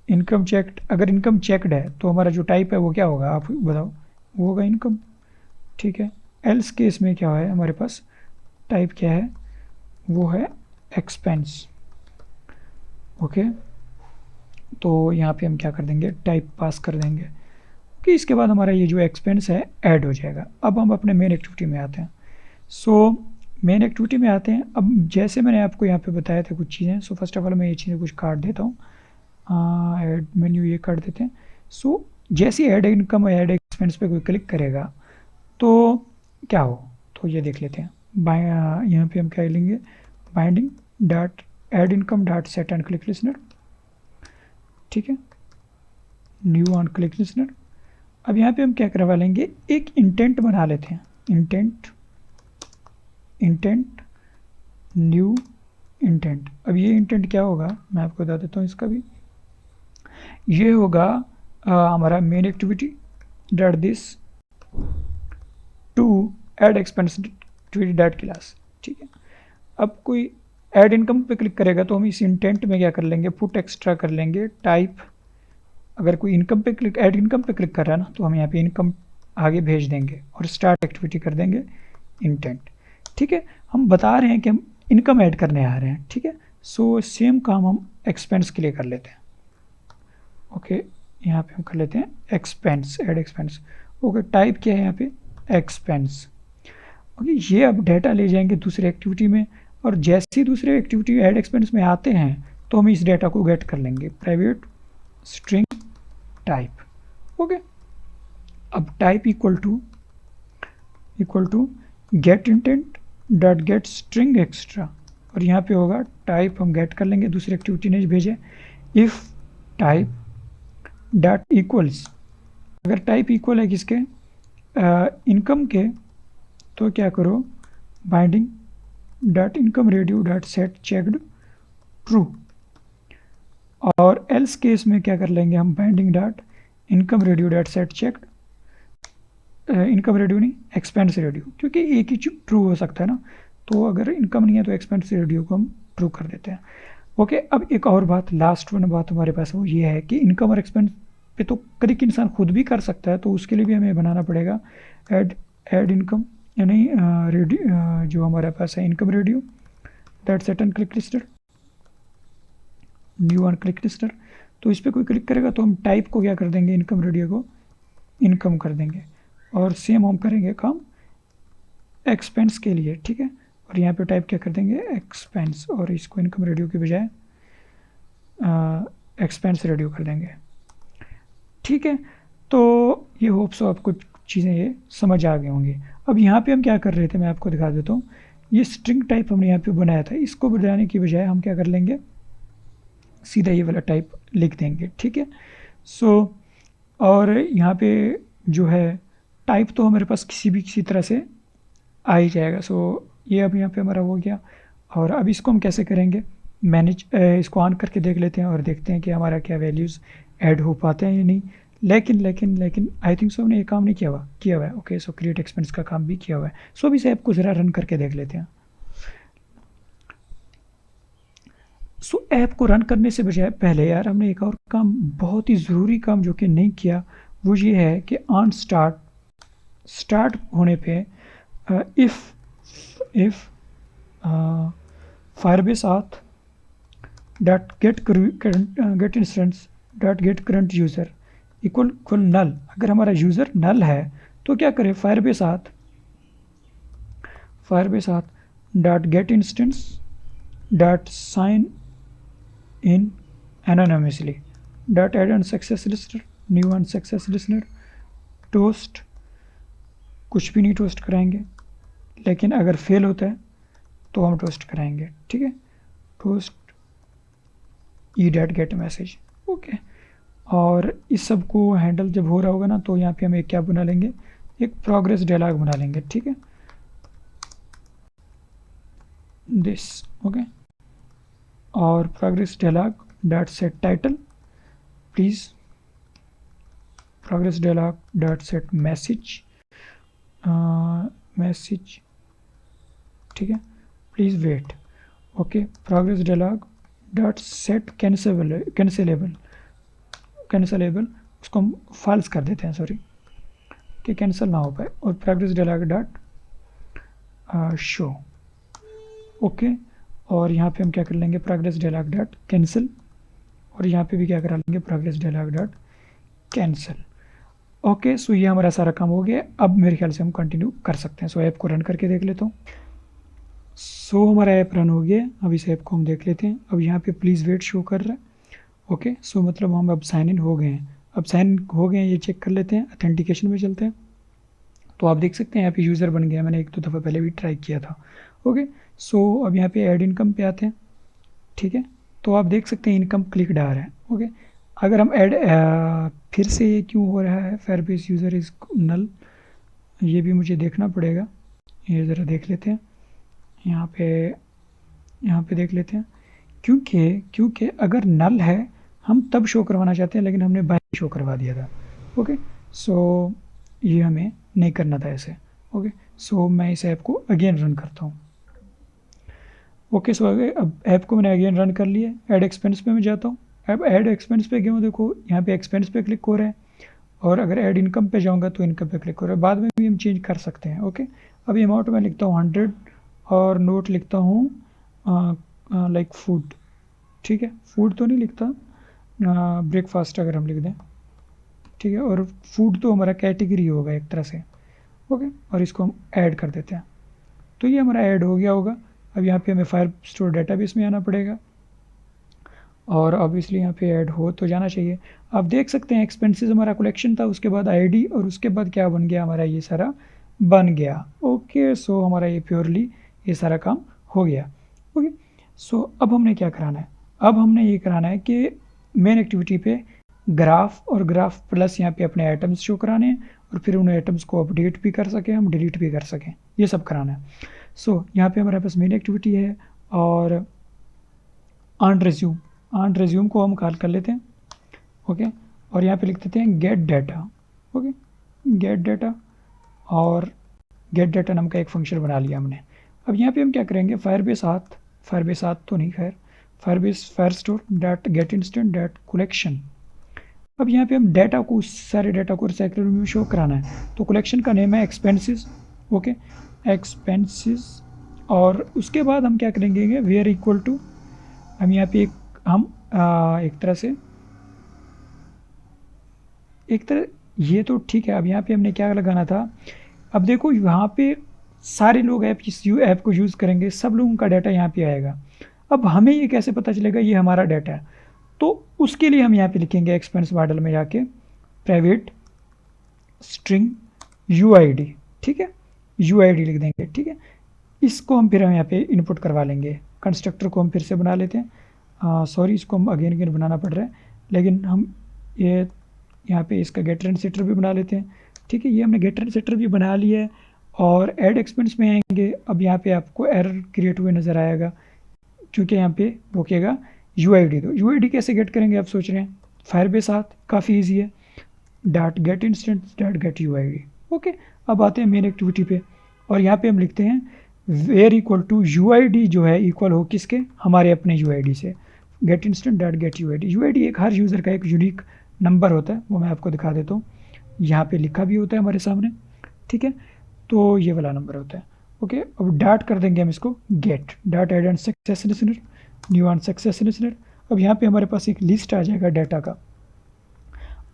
income checked, अगर इनकम चेक्ड है तो हमारा जो टाइप है वो क्या होगा, आप बताओ, वो होगा इनकम, ठीक है। एल्स केस में क्या है, हमारे पास टाइप क्या है, वो है एक्सपेंस। ओके, तो यहाँ पे हम क्या कर देंगे, टाइप पास कर देंगे कि इसके बाद हमारा ये जो एक्सपेंस है ऐड हो जाएगा। अब हम अपने मेन एक्टिविटी में आते हैं। सो मेन एक्टिविटी में आते हैं। अब जैसे मैंने आपको यहाँ पे बताया था कुछ चीज़ें, सो फर्स्ट ऑफ ऑल मैं ये चीज़ें कुछ काट देता हूँ, ऐड मेन्यू ये काट देते हैं। सो जैसे ऐड इनकम और ऐड एक्सपेंस पे कोई क्लिक करेगा तो क्या हो, तो ये देख लेते हैं। यहाँ पे हम क्या लेंगे, binding dot add income dot set and click listener, ठीक है, न्यू ऑन क्लिक लिसनर। अब यहाँ पे हम क्या करवा लेंगे, एक इंटेंट बना लेते हैं, इंटेंट न्यू इंटेंट। अब ये इंटेंट क्या होगा मैं आपको बता देता हूँ, इसका भी ये होगा हमारा main activity dot this to add expense activity dot class, ठीक है। अब कोई ऐड इनकम पे क्लिक करेगा तो हम इस इंटेंट में क्या कर लेंगे, पुट एक्स्ट्रा कर लेंगे टाइप। अगर कोई इनकम पे क्लिक, ऐड इनकम पे क्लिक कर रहा है ना, तो हम यहाँ पे इनकम आगे भेज देंगे और स्टार्ट एक्टिविटी कर देंगे इंटेंट, ठीक है। हम बता रहे हैं कि हम इनकम ऐड करने आ रहे हैं, ठीक है। सो सेम काम हम एक्सपेंस के लिए कर लेते हैं। ओके, यहाँ पे हम कर लेते हैं expense, add expense. Okay, type क्या है यहाँ पे, एक्सपेंस। ओके, ये अब डेटा ले जाएंगे दूसरे एक्टिविटी में, और जैसे ही दूसरे एक्टिविटी ऐड एक्सपेंस में आते हैं तो हम इस डेटा को गेट कर लेंगे, प्राइवेट स्ट्रिंग टाइप। ओके, अब type equal to get intent dot get string extra, और यहाँ पे होगा टाइप हम गेट कर लेंगे, दूसरी एक्टिविटी ने भेजे। इफ टाइप डॉट इक्वल्स, अगर टाइप इक्वल है किसके, इनकम के, तो क्या करो, binding dot income radio dot set checked true. और एल्स केस में क्या कर लेंगे हम, binding dot income radio dot set checked, income radio नहीं, एक्सपेंस रेडियो, क्योंकि एक ही ट्रू हो सकता है ना, तो अगर इनकम नहीं है तो एक्सपेंस रेडियो को हम ट्रू कर देते हैं। ओके, अब एक और बात, लास्ट वन बात हमारे पास वो ये है कि इनकम और एक्सपेंस पे तो क्लिक इंसान खुद भी कर सकता है, तो उसके लिए भी हमें बनाना पड़ेगा ऐड इनकम, यानी रेडियो जो हमारे पास है income radio that set and click listener, new on click listener. तो इस पर कोई क्लिक करेगा तो हम टाइप को क्या कर देंगे, इनकम रेडियो को इनकम कर देंगे, और सेम हम करेंगे काम एक्सपेंस के लिए, ठीक है। और यहाँ पे टाइप क्या कर देंगे, एक्सपेंस, और इसको इनकम रेडियो के बजाय एक्सपेंस रेडियो कर देंगे, ठीक है। तो ये होप सो आपको चीज़ें ये समझ आ गए होंगे। अब यहाँ पे हम क्या कर रहे थे, मैं आपको दिखा देता हूँ। ये स्ट्रिंग टाइप हमने यहाँ पे बनाया था, इसको बनाने की बजाय हम क्या कर लेंगे, सीधा ये वाला टाइप लिख देंगे, ठीक है। सो और यहाँ पे जो है टाइप तो हमारे पास किसी तरह से आ ही जाएगा। सो ये अब यहाँ पे हमारा हो गया। और अब इसको हम कैसे करेंगे, मैनेज, इसको ऑन करके देख लेते हैं और देखते हैं कि हमारा क्या वैल्यूज़ ऐड हो पाते हैं या नहीं। लेकिन आई थिंक सो हमने ये काम नहीं किया हुआ है। ओके, सो क्रिएट एक्सपेंस का काम भी किया हुआ है। सो अभी इस ऐप को ज़रा रन करके देख लेते हैं। सो ऐप को रन करने से बजाय पहले यार हमने एक और काम, बहुत ही ज़रूरी काम जो कि नहीं किया, वो ये है कि ऑन स्टार्ट होने पे if Firebase auth dot get instance dot get current user equal null. अगर हमारा यूज़र नल है तो क्या करें, Firebase auth dot get instance dot sign in anonymously dot add on success listener, new on success listener, toast, कुछ भी नहीं toast कराएंगे, लेकिन अगर फेल होता है तो हम टोस्ट कराएंगे, ठीक है। Toast E dot gate message, okay. और इस सब को हैंडल जब हो रहा होगा ना, तो यहाँ पे हम एक क्या बना लेंगे, एक प्रोग्रेस डायलॉग बना लेंगे, ठीक है, दिस, ओके। और progress dialog dot set title, please progress dialog dot set message, ठीक है, please wait, okay. Progress dialog dot set cancelable, उसको हम फॉल्स कर देते हैं, सॉरी, कि कैंसिल ना हो पाए। और progress dialog dot show, okay. और यहाँ पे हम क्या कर लेंगे, प्रोग्रेस डायलॉग डॉट कैंसिल, और यहाँ पे भी क्या करा लेंगे, progress dialog dot cancel, okay. So ये हमारा सारा काम हो गया। अब मेरे ख्याल से हम कंटिन्यू कर सकते हैं। सो ऐप को रन करके देख लेता हूँ। सो हमारा ऐप रन हो गया। अब इस ऐप को हम देख लेते हैं। अब यहाँ पे प्लीज़ वेट शो कर रहा है। ओके, सो मतलब हम अब साइन इन हो गए हैं। अब साइन इन हो गए हैं, ये चेक कर लेते हैं। अथेंटिकेशन में चलते हैं। तो आप देख सकते हैं यहाँ पे यूज़र बन गया। मैंने 1-2 दफ़ा पहले भी ट्राई किया था। ओके, सो अब यहाँ पे ऐड इनकम पे आते हैं। ठीक है, तो आप देख सकते हैं इनकम क्लिक आ रहा है। ओके, अगर हम ऐड फिर से ये क्यों हो रहा है, फायरबेस यूज़र इज़ नल, ये भी मुझे देखना पड़ेगा। ये ज़रा देख लेते हैं। यहाँ पे देख लेते हैं। क्योंकि अगर नल है हम तब शो करवाना चाहते हैं, लेकिन हमने बाय शो करवा दिया था। ओके, सो ये हमें नहीं करना था ऐसे। ओके, सो मैं इस ऐप को अगेन रन करता हूँ। ओके, सो अब ऐप को मैंने अगेन रन कर लिया। ऐड एक्सपेंस पे मैं जाता हूँ। अब ऐड एक्सपेंस पे गया हूँ, देखो यहाँ पे एक्सपेंस पे क्लिक हो रहा है। और अगर ऐड इनकम पे जाऊँगा तो इनकम पे क्लिक हो रहा है। बाद में भी हम चेंज कर सकते हैं। ओके, अभी अमाउंट मैं लिखता हूँ 100 और नोट लिखता हूँ लाइक फूड। ठीक है, फूड तो नहीं लिखता, ब्रेकफास्ट अगर हम लिख दें। ठीक है, और फूड तो हमारा कैटेगरी होगा एक तरह से। ओके, और इसको हम ऐड कर देते हैं। तो ये हमारा ऐड हो गया होगा। अब यहाँ पे हमें फायर स्टोर डेटाबेस में आना पड़ेगा और ऑब्वियसली यहाँ पे ऐड हो तो जाना चाहिए। आप देख सकते हैं एक्सपेंसेस हमारा कलेक्शन था, उसके बाद आईडी, और उसके बाद क्या बन गया हमारा, ये सारा बन गया। ओके, सो हमारा ये प्योरली ये सारा काम हो गया। ओके, सो अब हमने क्या कराना है, अब हमने ये कराना है कि मेन एक्टिविटी पे ग्राफ और ग्राफ प्लस यहाँ पे अपने आइटम्स शो कराने हैं, और फिर उन आइटम्स को अपडेट भी कर सकें, हम डिलीट भी कर सकें, ये सब कराना है। सो यहाँ पे हमारे पास मेन एक्टिविटी है और ऑन रिज्यूम को हम कॉल कर लेते हैं। ओके, और यहाँ पे लिख देते हैं gate data. Okay, gate data, और गेट डाटा नाम का एक फंक्शन बना लिया हमने। अब यहाँ पे हम क्या करेंगे, फायरबेस आथ तो नहीं, खैर Firebase fire store dot get instant dot collection. अब यहाँ पे हम डाटा को, सारे डाटा को रिसाइकलर में शो कराना है। तो कलेक्शन का नेम है एक्सपेंसेस। ओके, एक्सपेंसेस, और उसके बाद हम क्या करेंगे, वेयर इक्वल टू, हम यहाँ पे एक तरह ये तो ठीक है। अब यहाँ पे हमने क्या लगाना था, अब देखो यहाँ पे सारे लोग इस ऐप को यूज़ करेंगे, सब लोगों का डाटा यहाँ पे आएगा। अब हमें ये कैसे पता चलेगा ये हमारा डाटा है, तो उसके लिए हम यहाँ पे लिखेंगे एक्सपेंस मॉडल में जाके प्राइवेट स्ट्रिंग यूआईडी। ठीक है, यूआईडी लिख देंगे। ठीक है, इसको हम यहाँ पे इनपुट करवा लेंगे। कंस्ट्रक्टर को हम फिर से बना लेते हैं। सॉरी, इसको हम अगेन बनाना पड़ रहा है, लेकिन हम ये यहाँ पे इसका गेटर एंड सेटर भी बना लेते हैं। ठीक है, ये हमने गेटर एंड सेटर भी बना लिया है। और ऐड एक्सपेंस में आएंगे। अब यहाँ पे आपको एरर क्रिएट हुए नज़र आएगा, क्योंकि यहाँ पे रोकेगा यूआईडी। तो यूआईडी कैसे गेट करेंगे आप सोच रहे हैं, फायरबेस साथ काफ़ी ईजी है, dot get instant dot gate UID. Okay, अब आते हैं मेन एक्टिविटी पे, और यहाँ पे हम लिखते हैं वेयर इक्वल टू यूआईडी, जो है इक्वल हो किसके, हमारे अपने यूआईडी से। Get instant dot gate UID. UID एक हर यूज़र का एक यूनिक नंबर होता है, वो मैं आपको दिखा देता हूँ। यहाँ पे लिखा भी होता है हमारे सामने। ठीक है, तो ये वाला नंबर होता है। ओके, अब डॉट कर देंगे हम इसको get dot add and success listener, new on success listener. अब यहाँ पे हमारे पास एक लिस्ट आ जाएगा डाटा का।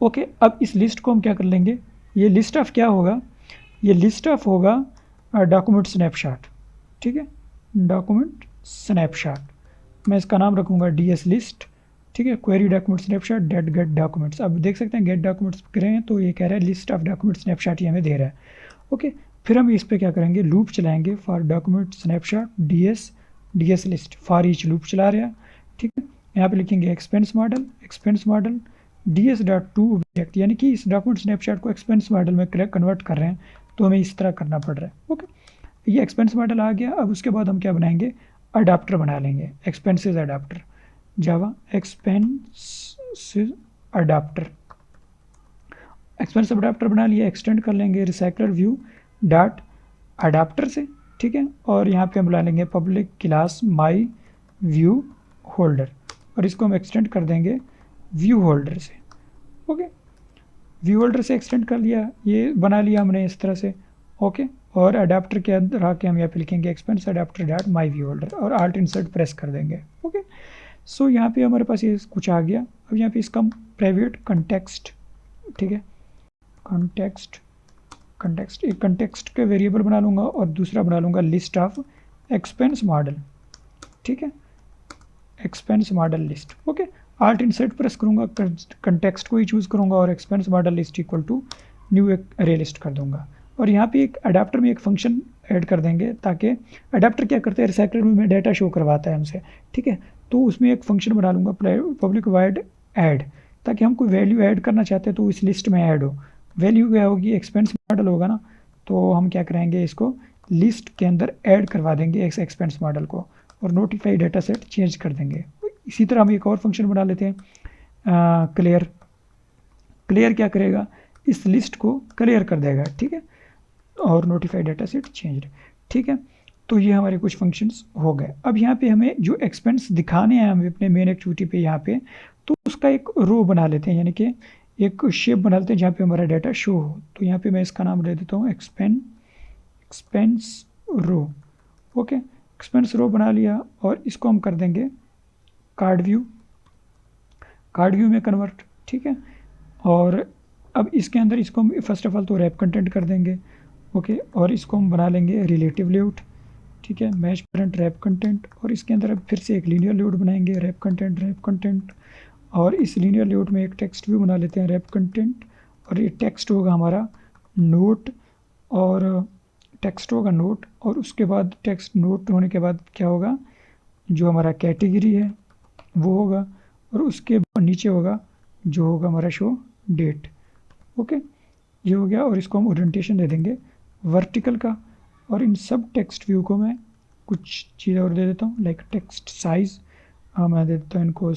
ओके, अब इस लिस्ट को हम क्या कर लेंगे, ये लिस्ट ऑफ क्या होगा, ये लिस्ट ऑफ होगा डॉक्यूमेंट स्नैपशॉट। ठीक है, डॉक्यूमेंट स्नैपशॉट, मैं इसका नाम रखूँगा डीएस लिस्ट। ठीक है, query document snapshot date get documents. अब देख सकते हैं गेट डॉक्यूमेंट्स करें तो ये कह रहा है लिस्ट ऑफ डॉक्यूमेंट स्नैपशॉट, ये हमें दे रहा है। ओके, फिर हम इस पर क्या करेंगे, लूप चलाएंगे for document snapshot DS list, for each loop चला रहा है। ठीक है, यहाँ पे लिखेंगे expense model ds dot to object, यानी कि इस डॉक्यूमेंट स्नैपशॉट को एक्सपेंस मॉडल में कन्वर्ट कर रहे हैं, तो हमें इस तरह करना पड़ रहा है। ओके, ये एक्सपेंस मॉडल आ गया। अब उसके बाद हम क्या बनाएंगे, अडाप्टर बना लेंगे, एक्सपेंसेस अडाप्टर, जावा एक्सपेंसेस अडाप्टर। एक्सपेंसिव अडाप्टर बना लिया, एक्सटेंड कर लेंगे रिसाइकलर व्यू डॉट अडाप्टर से। ठीक है, और यहाँ पे हम बुला लेंगे public class my view holder, और इसको हम एक्सटेंड कर देंगे व्यू होल्डर से। ओके, व्यू होल्डर से एक्सटेंड कर लिया, ये बना लिया हमने इस तरह से। ओके, और अडाप्टर के अंदर आके हम यहाँ पे लिखेंगे expense adapter dot my view holder, और आल्ट इंसर्ट प्रेस कर देंगे। ओके, सो यहाँ पे हमारे पास ये कुछ आ गया। अब यहाँ पे इसका प्राइवेट कंटेक्स्ट, ठीक है, कंटेक्स्ट एक कंटेक्स्ट के वेरिएबल बना लूँगा, और दूसरा बना लूँगा लिस्ट ऑफ एक्सपेंस मॉडल, ठीक है, expense model list. Okay, alt insert press करूँगा, कंटेक्स्ट को ही चूज़ करूँगा और expense model list equal to new एक अरे लिस्ट कर दूंगा। और यहाँ पे एक अडाप्टर में एक फंक्शन ऐड कर देंगे, ताकि अडाप्टर क्या करता है, रिसाइकलर में डाटा शो करवाता है हमसे, ठीक है। तो उसमें एक फंक्शन बना लूँगा पब्लिक वाइड ऐड, ताकि हम कोई वैल्यू ऐड करना चाहते हैं तो इस लिस्ट में ऐड हो। वैल्यू क्या होगी, एक्सपेंस मॉडल होगा ना, तो हम क्या करेंगे, इसको लिस्ट के अंदर ऐड करवा देंगे इस एक्सपेंस मॉडल को और नोटिफाई डाटा सेट चेंज कर देंगे। इसी तरह हम एक और फंक्शन बना लेते हैं, क्लियर। क्लियर क्या करेगा, इस लिस्ट को क्लियर कर देगा, ठीक है, और नोटिफाई डाटा सेट चेंज, ठीक है। तो ये हमारे कुछ फंक्शंस हो गए। अब यहाँ पे हमें जो एक्सपेंस दिखाने हैं हमें अपने मेन एक्टिविटी पे यहाँ पे, तो उसका एक रो बना लेते हैं, यानी कि एक शेप बना लेते हैं जहाँ पे हमारा डाटा शो हो। तो यहाँ पे मैं इसका नाम दे देता हूँ एक्सपेंस रो। ओके, एक्सपेंस रो बना लिया और इसको हम कर देंगे कार्ड व्यू में कन्वर्ट, ठीक है। और अब इसके अंदर इसको हम फर्स्ट ऑफ ऑल तो रैप कंटेंट कर देंगे, ओके, और इसको हम बना लेंगे रिलेटिव लेआउट, ठीक है, मैच पेरेंट रैप कंटेंट। और इसके अंदर अब फिर से एक लीनियर लेआउट बनाएंगे, रैप कंटेंट। और इस लीनियर लेआउट में एक टेक्स्ट व्यू बना लेते हैं, रैप कंटेंट। और ये टेक्स्ट होगा हमारा नोट, और टेक्स्ट होगा नोट, और उसके बाद टेक्स्ट नोट होने के बाद क्या होगा, जो हमारा कैटेगरी है वो होगा, और उसके नीचे होगा जो होगा हमारा शो डेट। ओके, ये हो गया। और इसको हम ओरिएंटेशन दे देंगे वर्टिकल का। और इन सब टेक्स्ट व्यू को मैं कुछ चीज़ें और दे देता हूँ, लाइक टेक्स्ट साइज़ मैं दे देता हूँ इनको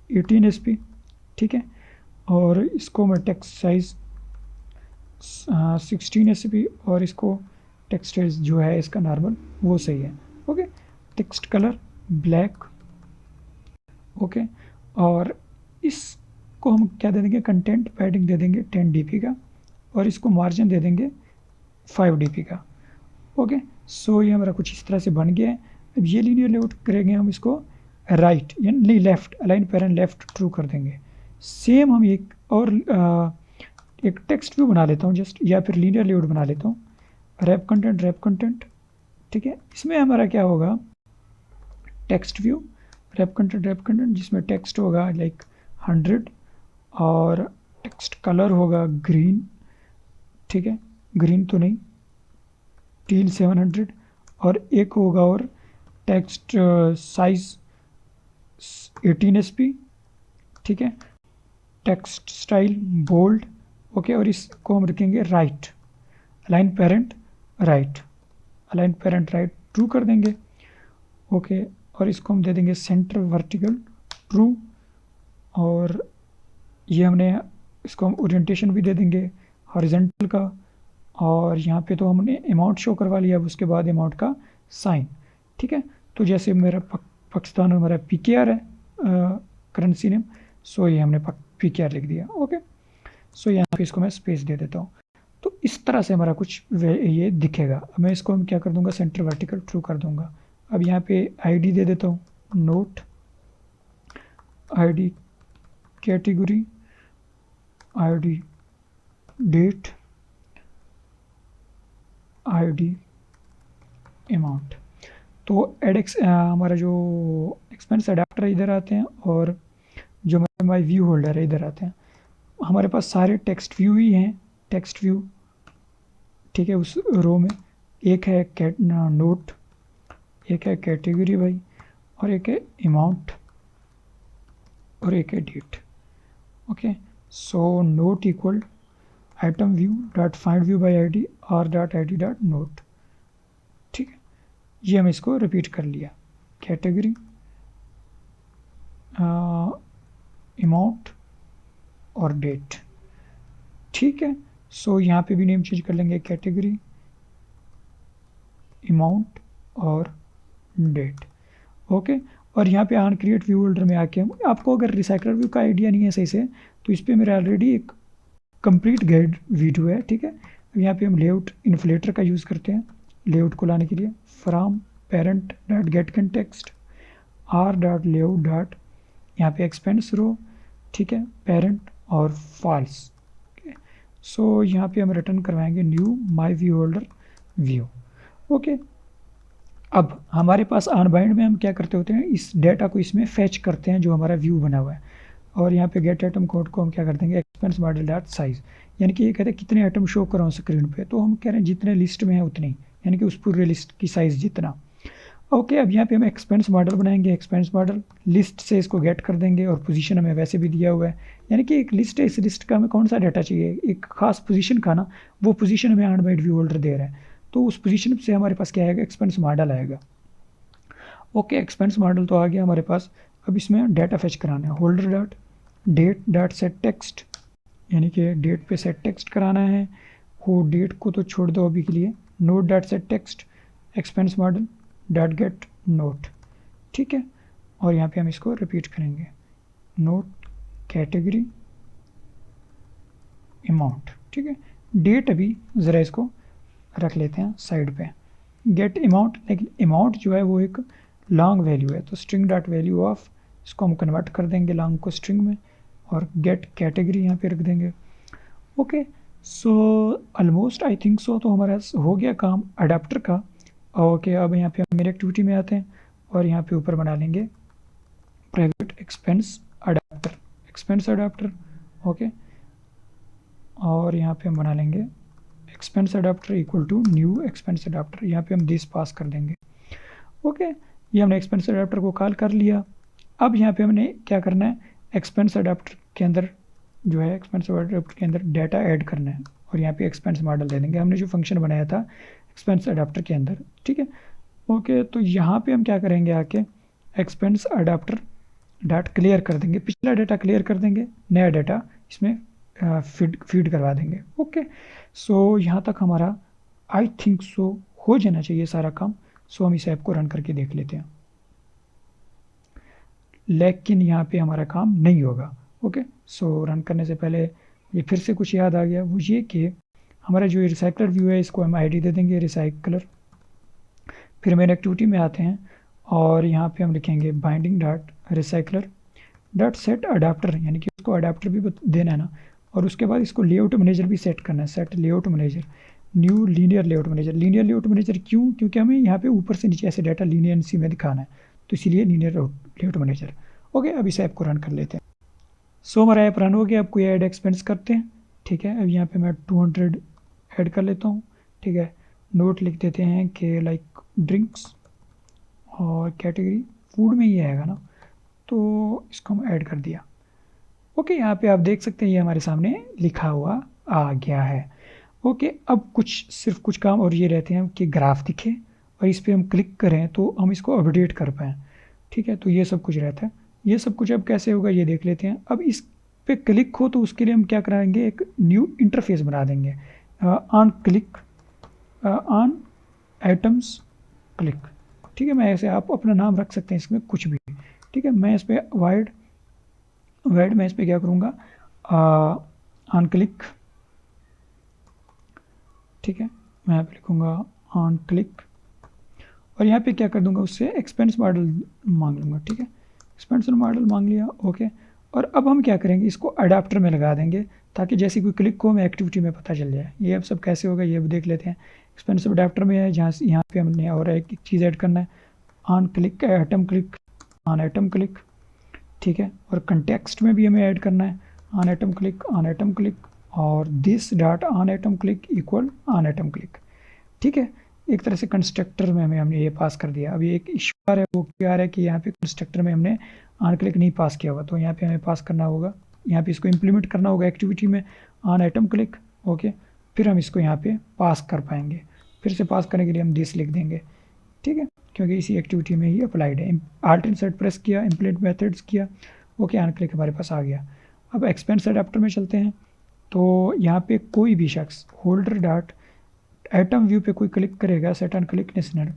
18 SP, ठीक है। और इसको मैं टेक्स्ट साइज़ 16 SP, और इसको टेक्स्ट साइज जो है इसका नॉर्मल वो सही है। Okay, text colour black, okay. और इसको हम क्या दे देंगे, कंटेंट पैडिंग दे देंगे 10 DP का, और इसको मार्जिन दे देंगे 5 DP का। ओके, सो ये हमारा कुछ इस तरह से बन गया है। अब ये लीनियर लेआउट करेंगे हम इसको राइट यानी left, align parent left true कर देंगे। सेम हम एक और एक टेक्स्ट व्यू बना लेता हूँ जस्ट, या फिर लीनियर लेआउट बना लेता हूँ, रैप कंटेंट, ठीक है। इसमें हमारा क्या होगा, टेक्स्ट व्यू रैप कंटेंट जिसमें टेक्स्ट होगा लाइक 100, और टेक्स्ट कलर होगा ग्रीन, ठीक है, ग्रीन तो नहीं, टील 700, और एक होगा और टेक्स्ट साइज 18 SP, ठीक है, टेक्स्ट स्टाइल बोल्ड, ओके। और इसको हम रखेंगे right, align parent right true कर देंगे, ओके। और इसको हम दे देंगे सेंटर वर्टिकल ट्रू, और ये हमने इसको हम ओरिएंटेशन भी दे देंगे हॉरिजॉन्टल का। और यहाँ पे तो हमने अमाउंट शो करवा लिया, अब उसके बाद अमाउंट का साइन, ठीक है। तो जैसे मेरा पाकिस्तान में हमारा PKR है करेंसी नेम, सो ये हमने PKR लिख दिया, ओके। सो यहाँ पे इसको मैं स्पेस दे देता हूँ। तो इस तरह से हमारा कुछ ये दिखेगा। अब मैं इसको हम क्या कर दूंगा, सेंटर वर्टिकल ट्रू कर दूंगा। अब यहाँ पे ID दे देता हूँ note, ID category, ID date, ID amount. तो हमारा जो एक्सपेंस अडाप्टर इधर आते हैं, और जो हमारे व्यू होल्डर है इधर आते हैं। हमारे पास सारे टेक्स्ट व्यू ही हैं, टेक्स्ट व्यू, ठीक है। उस रो में एक है नोट, एक है कैटेगरी भाई, और एक है अमाउंट, और एक है date, okay. So note equal item view dot find view by ID R dot ID dot note, ठीक है। ये हम इसको रिपीट कर लिया, कैटेगरी, अमाउंट और डेट, ठीक है। सो यहाँ पे भी नेम चेंज कर लेंगे, कैटेगरी, अमाउंट और डेट, ओके। और यहाँ पे ऑन क्रिएट व्यू होल्डर में आके हम, आपको अगर रिसाइकलर व्यू का आइडिया नहीं है सही से, तो इस पर मेरा ऑलरेडी एक कंप्लीट गाइड वीडियो है, ठीक है। अब यहाँ पे हम लेआउट इन्फ्लेटर का यूज़ करते हैं लेआउट को लाने के लिए, from parent dot gate context r dot layout dot, यहाँ पे एक्सपेंस रो, ठीक है, पेरेंट और फॉल्स, सो यहाँ पे हम रिटर्न करवाएंगे knew my view holder view, okay. अब हमारे पास अनबाइंड में हम क्या करते होते हैं, इस डेटा को इसमें फैच करते हैं जो हमारा व्यू बना हुआ है, और यहाँ पे गेट आइटम कोड को हम क्या कर देंगे एक्सपेंस मॉडल डॉट साइज, यानी कि ये कहते हैं कितने आइटम शो कराओ स्क्रीन पे, तो हम कह रहे हैं जितने लिस्ट में है उतने ही, यानी कि उस पूरे लिस्ट की साइज़ जितना। ओके, अब यहाँ पे हम एक्सपेंस मॉडल बनाएंगे, एक्सपेंस मॉडल लिस्ट से इसको गेट कर देंगे, और पोजीशन हमें वैसे भी दिया हुआ है, यानी कि एक लिस्ट है, इस लिस्ट का हमें कौन सा डाटा चाहिए, एक खास पोजीशन का ना, वो पोजीशन हमें अनबाइंड व्यू होल्डर दे रहा है, तो उस पोजीशन से हमारे पास क्या आएगा, एक्सपेंस मॉडल आएगा। ओके, एक्सपेंस मॉडल तो आ गया हमारे पास। अब इसमें डाटा फेच कराना है, holder dot date dot set text, यानी कि डेट पे सेट टेक्स्ट कराना है, वो डेट को तो छोड़ दो अभी के लिए, note dot set text expense model dot get note, ठीक है, और यहाँ पे हम इसको रिपीट करेंगे, नोट कैटेगरी अमाउंट, ठीक है। डेट अभी ज़रा इसको रख लेते हैं साइड पे, गेट अमाउंट, लेकिन अमाउंट जो है वो एक लॉन्ग वैल्यू है, तो स्ट्रिंग डॉट वैल्यू ऑफ, इसको हम कन्वर्ट कर देंगे लॉन्ग को स्ट्रिंग में, और गेट कैटेगरी यहाँ पे रख देंगे। Okay, so almost I think सो, तो हमारा हो गया काम अडाप्टर का। ओके, अब यहाँ पे हम मेरे एक्टिविटी में आते हैं, और यहाँ पे ऊपर बना लेंगे private expense adapter, expense adapter, okay, और यहाँ पे हम बना लेंगे expense adapter equal to new expense adapter, यहाँ पे हम दिस पास कर देंगे। ओके, ये हमने एक्सपेंस अडाप्टर को कॉल कर लिया। अब यहाँ पे हमने क्या करना है, एक्सपेंस अडाप्टर के अंदर जो है, एक्सपेंस अडाप्टर के अंदर डाटा ऐड करना है, और यहाँ पे एक्सपेंस मॉडल दे देंगे, हमने जो फंक्शन बनाया था एक्सपेंस अडाप्टर के अंदर, ठीक है। ओके, तो यहाँ पे हम क्या करेंगे, आके एक्सपेंस अडाप्टर डॉट क्लियर कर देंगे, पिछला डाटा क्लियर कर देंगे, नया डाटा इसमें फीड करवा देंगे। ओके, सो यहाँ तक हमारा आई थिंक सो हो जाना चाहिए सारा काम। सो हम इस ऐप को रन करके देख लेते हैं, लेकिन यहाँ पे हमारा काम नहीं होगा। ओके, सो रन करने से पहले ये फिर से कुछ याद आ गया, वो ये कि हमारा जो रिसाइकलर व्यू है इसको हम आईडी दे देंगे रिसाइकलर। फिर मेन एक्टिविटी में आते हैं, और यहाँ पे हम लिखेंगे binding dot recycler dot set adapter, यानी कि उसको अडाप्टर भी देना है ना, और उसके बाद इसको लेआउट मैनेजर भी सेट करना है, set layout manager new linear layout manager. Linear layout manager क्यों, क्योंकि हमें यहाँ पे ऊपर से नीचे ऐसे डाटा लीनियरसी में दिखाना है, तो इसीलिए लीनियर लेआउट मैनेजर। ओके, अब इस ऐप को रन कर लेते हैं। सो हमारा ऐप रन हो गया, अब कोई ऐड एक्सपेंस करते हैं, ठीक है। अब यहाँ पे मैं 200 ऐड कर लेता हूँ, ठीक है। नोट लिख देते हैं कि लाइक ड्रिंक्स, और कैटेगरी फूड में ही आएगा ना, तो इसको हम ऐड कर दिया। ओके, यहाँ पे आप देख सकते हैं ये हमारे सामने लिखा हुआ आ गया है। ओके, अब सिर्फ कुछ काम और ये रहते हैं कि ग्राफ दिखे, और इस पर हम क्लिक करें तो हम इसको अपडेट कर पाएँ, ठीक है। तो ये सब कुछ रहता है, ये सब कुछ अब कैसे होगा ये देख लेते हैं। अब इस पे क्लिक हो तो उसके लिए हम क्या कराएंगे, एक न्यू इंटरफेस बना देंगे, on click on items click, ठीक है। मैं ऐसे आप अपना नाम रख सकते हैं इसमें कुछ भी, ठीक है। मैं इस पर वाइड मैं इस पर क्या करूँगा, ऑन क्लिक, ठीक है। मैं यहाँ पे लिखूँगा ऑन क्लिक, और यहाँ पे क्या कर दूँगा, उससे एक्सपेंस मॉडल मांग लूँगा, ठीक है। एक्सपेंस मॉडल मांग लिया, ओके। और अब हम क्या करेंगे, इसको अडाप्टर में लगा देंगे, ताकि जैसे कोई क्लिक को हमें एक्टिविटी में पता चल जाए। ये अब सब कैसे होगा ये भी देख लेते हैं। एक्सपेंस अडाप्टर में है, जहाँ यहाँ पे हमने और एक चीज़ ऐड करना है, on click item click, on item click, ठीक है। और कंटेक्स्ट में भी हमें ऐड करना है, on item click, on item click, और this dot on item click equal on item click, ठीक है। एक तरह से कंस्ट्रक्टर में हमने ये पास कर दिया। अभी एक इशू आ रहा है, वो क्या आ रहा है कि यहाँ पे कंस्ट्रक्टर में हमने ऑन क्लिक नहीं पास किया हुआ, तो यहाँ पे हमें पास करना होगा, यहाँ पे इसको इम्प्लीमेंट करना होगा एक्टिविटी में, ऑन आइटम क्लिक, ओके। फिर हम इसको यहाँ पे पास कर पाएंगे। फिर से पास करने के लिए हम दिस लिख देंगे, ठीक है, क्योंकि इसी एक्टिविटी में ही अप्लाइड है। आल्ट इंसर्ट प्रेस किया, इम्प्लीमेंट मेथड्स किया, ओके, ऑन क्लिक हमारे पास आ गया। अब एक्सपेंस अडाप्टर में चलते हैं, तो यहाँ पे कोई भी शख्स होल्डर डॉट आइटम व्यू पे कोई क्लिक करेगा, set on click listener,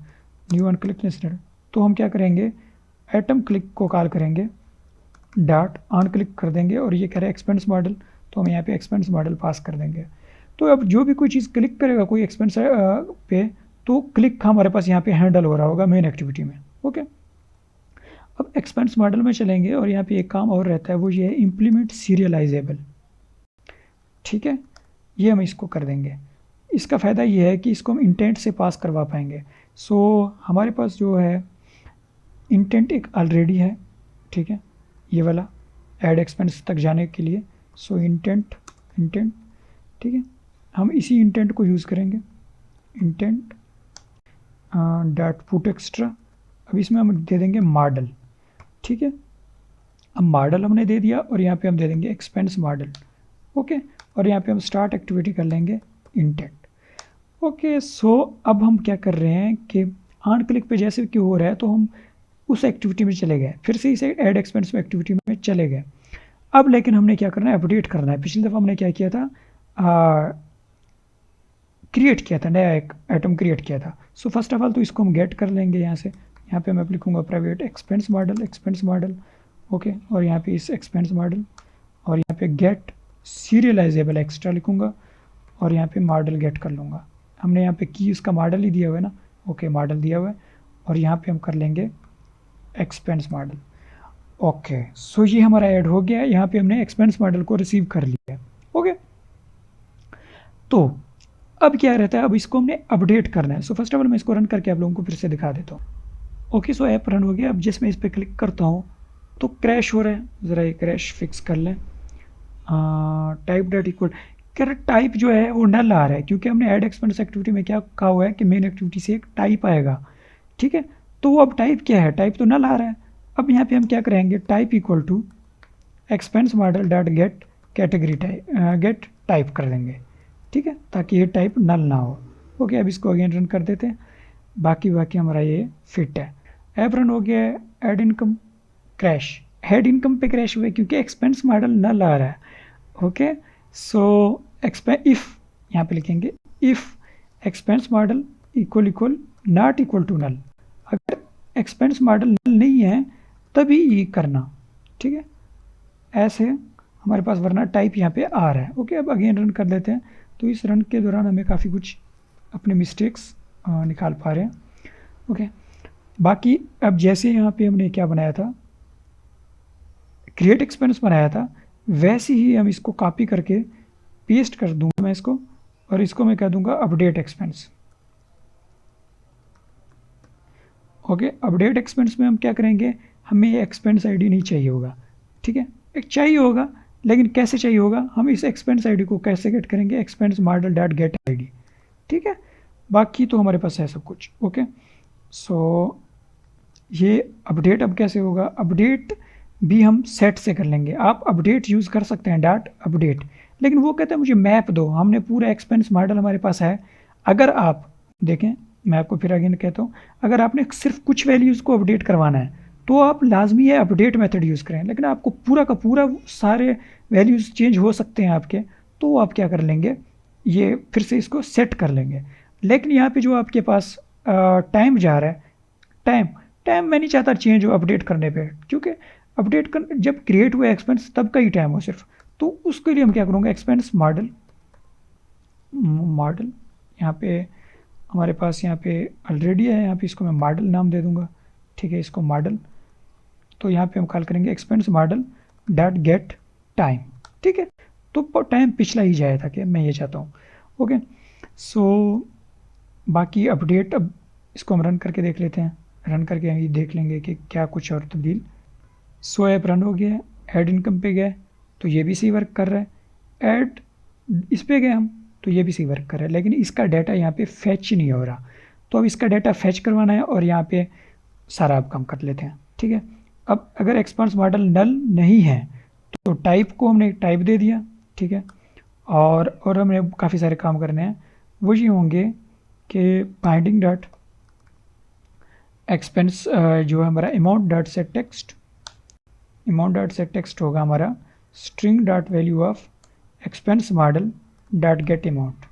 new on click listener, तो हम क्या करेंगे, आइटम क्लिक को कॉल करेंगे, डॉट ऑन क्लिक कर देंगे, और ये कह रहा है एक्सपेंस मॉडल, तो हम यहाँ पे एक्सपेंस मॉडल पास कर देंगे। तो अब जो भी कोई चीज़ क्लिक करेगा कोई एक्सपेंस पे, तो क्लिक हमारे पास यहाँ पे हैंडल हो रहा होगा मेन एक्टिविटी में, ओके। अब एक्सपेंस मॉडल में चलेंगे, और यहाँ पे एक काम और रहता है, वो ये है इम्प्लीमेंट सीरियलाइजेबल, ठीक है। ये हम इसको कर देंगे। इसका फ़ायदा ये है कि इसको हम इंटेंट से पास करवा पाएंगे। सो हमारे पास जो है इंटेंट एक ऑलरेडी है, ठीक है, ये वाला ऐड एक्सपेंस तक जाने के लिए। सो इंटेंट, ठीक है, हम इसी इंटेंट को यूज़ करेंगे, इंटेंट डॉट पुट एक्स्ट्रा। अब इसमें हम दे देंगे मॉडल, ठीक है। अब मॉडल हमने दे दिया और यहाँ पे हम दे देंगे एक्सपेंस मॉडल, ओके। और यहाँ पे हम स्टार्ट एक्टिविटी कर लेंगे इंटेंट, ओके। सो अब हम क्या कर रहे हैं कि ऑन क्लिक पे जैसे कि हो रहा है तो हम उस एक्टिविटी में चले गए, फिर से इसे ऐड एक्सपेंस में एक्टिविटी में चले गए। अब लेकिन हमने क्या करना है, अपडेट करना है। पिछली दफ़ा हमने क्या किया था, क्रिएट किया था, नया एक आइटम क्रिएट किया था। सो फर्स्ट ऑफ ऑल तो इसको हम गेट कर लेंगे यहाँ से। यहाँ पे मैं लिखूँगा प्राइवेट एक्सपेंस मॉडल, ओके। और यहाँ पे इस एक्सपेंस मॉडल और यहाँ पे गेट सीरियलाइजेबल एक्स्ट्रा लिखूँगा और यहाँ पे मॉडल गेट कर लूँगा। हमने यहाँ पे की उसका मॉडल ही दिया हुआ है ना, ओके, मॉडल दिया हुआ है। और यहाँ पे हम कर लेंगे एक्सपेंस मॉडल, ओके। सो ये हमारा ऐड हो गया, यहाँ पे हमने एक्सपेंस मॉडल को रिसीव कर लिया, ओके। तो अब क्या रहता है, अब इसको हमने अपडेट करना है। सो फर्स्ट ऑफ ऑल मैं इसको रन करके आप लोगों को फिर से दिखा देता हूँ, ओके। सो ऐप रन हो गया। अब जिसमें इस पर क्लिक करता हूँ तो क्रैश हो रहा है, ज़रा ये क्रैश फिक्स कर लें। टाइप डॉट इक्वल कर, टाइप जो है वो नल आ रहा है क्योंकि हमने ऐड एक्सपेंस एक्टिविटी में क्या कहा हुआ है कि मेन एक्टिविटी से एक टाइप आएगा, ठीक है। तो वो अब टाइप क्या है, टाइप तो नल आ रहा है। अब यहाँ पे हम क्या करेंगे, type equal to expense model dot get category type, get type कर देंगे, ठीक है, ताकि ये टाइप नल ना हो, ओके। अब इसको अगेन रन कर देते हैं। बाकी हमारा ये फिट है। ऐप रन हो गया है। Add income crash, head income पे क्रैश हुआ है क्योंकि एक्सपेंस मॉडल नल आ रहा है, ओके। सो इफ़ यहाँ पे लिखेंगे if expense model equal not equal to null, अगर एक्सपेंस मॉडल नल नहीं है तभी ये करना, ठीक है, ऐसे हमारे पास, वरना टाइप यहाँ पे आ रहा है, ओके। अब अगेन रन कर लेते हैं। तो इस रन के दौरान हमें काफ़ी कुछ अपने मिस्टेक्स निकाल पा रहे हैं, ओके। बाकी अब जैसे यहाँ पे हमने क्या बनाया था, क्रिएट एक्सपेंस बनाया था, वैसे ही हम इसको कॉपी करके पेस्ट कर दूंगा मैं इसको, और इसको मैं कह दूंगा update expense, okay. Update expense में हम क्या करेंगे, हमें ये एक्सपेंस आईडी नहीं चाहिए होगा, ठीक है, एक चाहिए होगा, लेकिन कैसे चाहिए होगा, हम इस एक्सपेंस आईडी को कैसे गेट करेंगे, expense model dot gate ID, ठीक है। बाकी तो हमारे पास है सब कुछ, ओके। सो ये अपडेट अब कैसे होगा, अपडेट भी हम सेट से कर लेंगे। आप अपडेट यूज़ कर सकते हैं, डॉट अपडेट, लेकिन वो कहते हैं मुझे मैप दो। हमने पूरा एक्सपेंस मॉडल हमारे पास है। अगर आप देखें, मैं आपको फिर अगेन कहता हूँ, अगर आपने सिर्फ कुछ वैल्यूज़ को अपडेट करवाना है तो आप लाजमी है अपडेट मेथड यूज़ करें, लेकिन आपको पूरा का पूरा सारे वैल्यूज़ चेंज हो सकते हैं आपके, तो आप क्या कर लेंगे, ये फिर से इसको सेट कर लेंगे। लेकिन यहाँ पे जो आपके पास टाइम जा रहा है, टाइम मैं नहीं चाहता चेंज हो अपडेट करने पे, क्योंकि अपडेट कर जब क्रिएट हुआ एक्सपेंस तब का ही टाइम हो सिर्फ। तो उसके लिए हम क्या करूँगा, एक्सपेंस मॉडल यहाँ पे हमारे पास यहाँ पे ऑलरेडी है, यहाँ पे इसको मैं मॉडल नाम दे दूँगा, ठीक है, इसको मॉडल। तो यहाँ पे हम कॉल करेंगे expense model dot get time, ठीक है। तो टाइम पिछला ही जाए था कि मैं ये चाहता हूँ, ओके। सो बाकी अपडेट, अब इसको हम रन करके देख लेते हैं। रन करके हम ये देख लेंगे कि क्या कुछ और तब्दील। सो ऐप रन हो गया, ऐड इनकम पे गए तो ये भी सही वर्क कर रहा है, ऐड इस पे गए हम तो ये भी सही वर्क कर रहा है, लेकिन इसका डाटा यहाँ पे फैच नहीं हो रहा। तो अब इसका डाटा फैच करवाना है और यहाँ पे सारा आप काम कर लेते हैं, ठीक है। अब अगर एक्सपेंस मॉडल नल नहीं है तो टाइप को हमने टाइप दे दिया, ठीक है। और हमने काफ़ी सारे काम करने हैं, वो ये होंगे कि बाइंडिंग डॉट एक्सपेंस जो है हमारा अमाउंट डॉट सेट टेक्स्ट होगा हमारा string dot value of expense model dot get amount,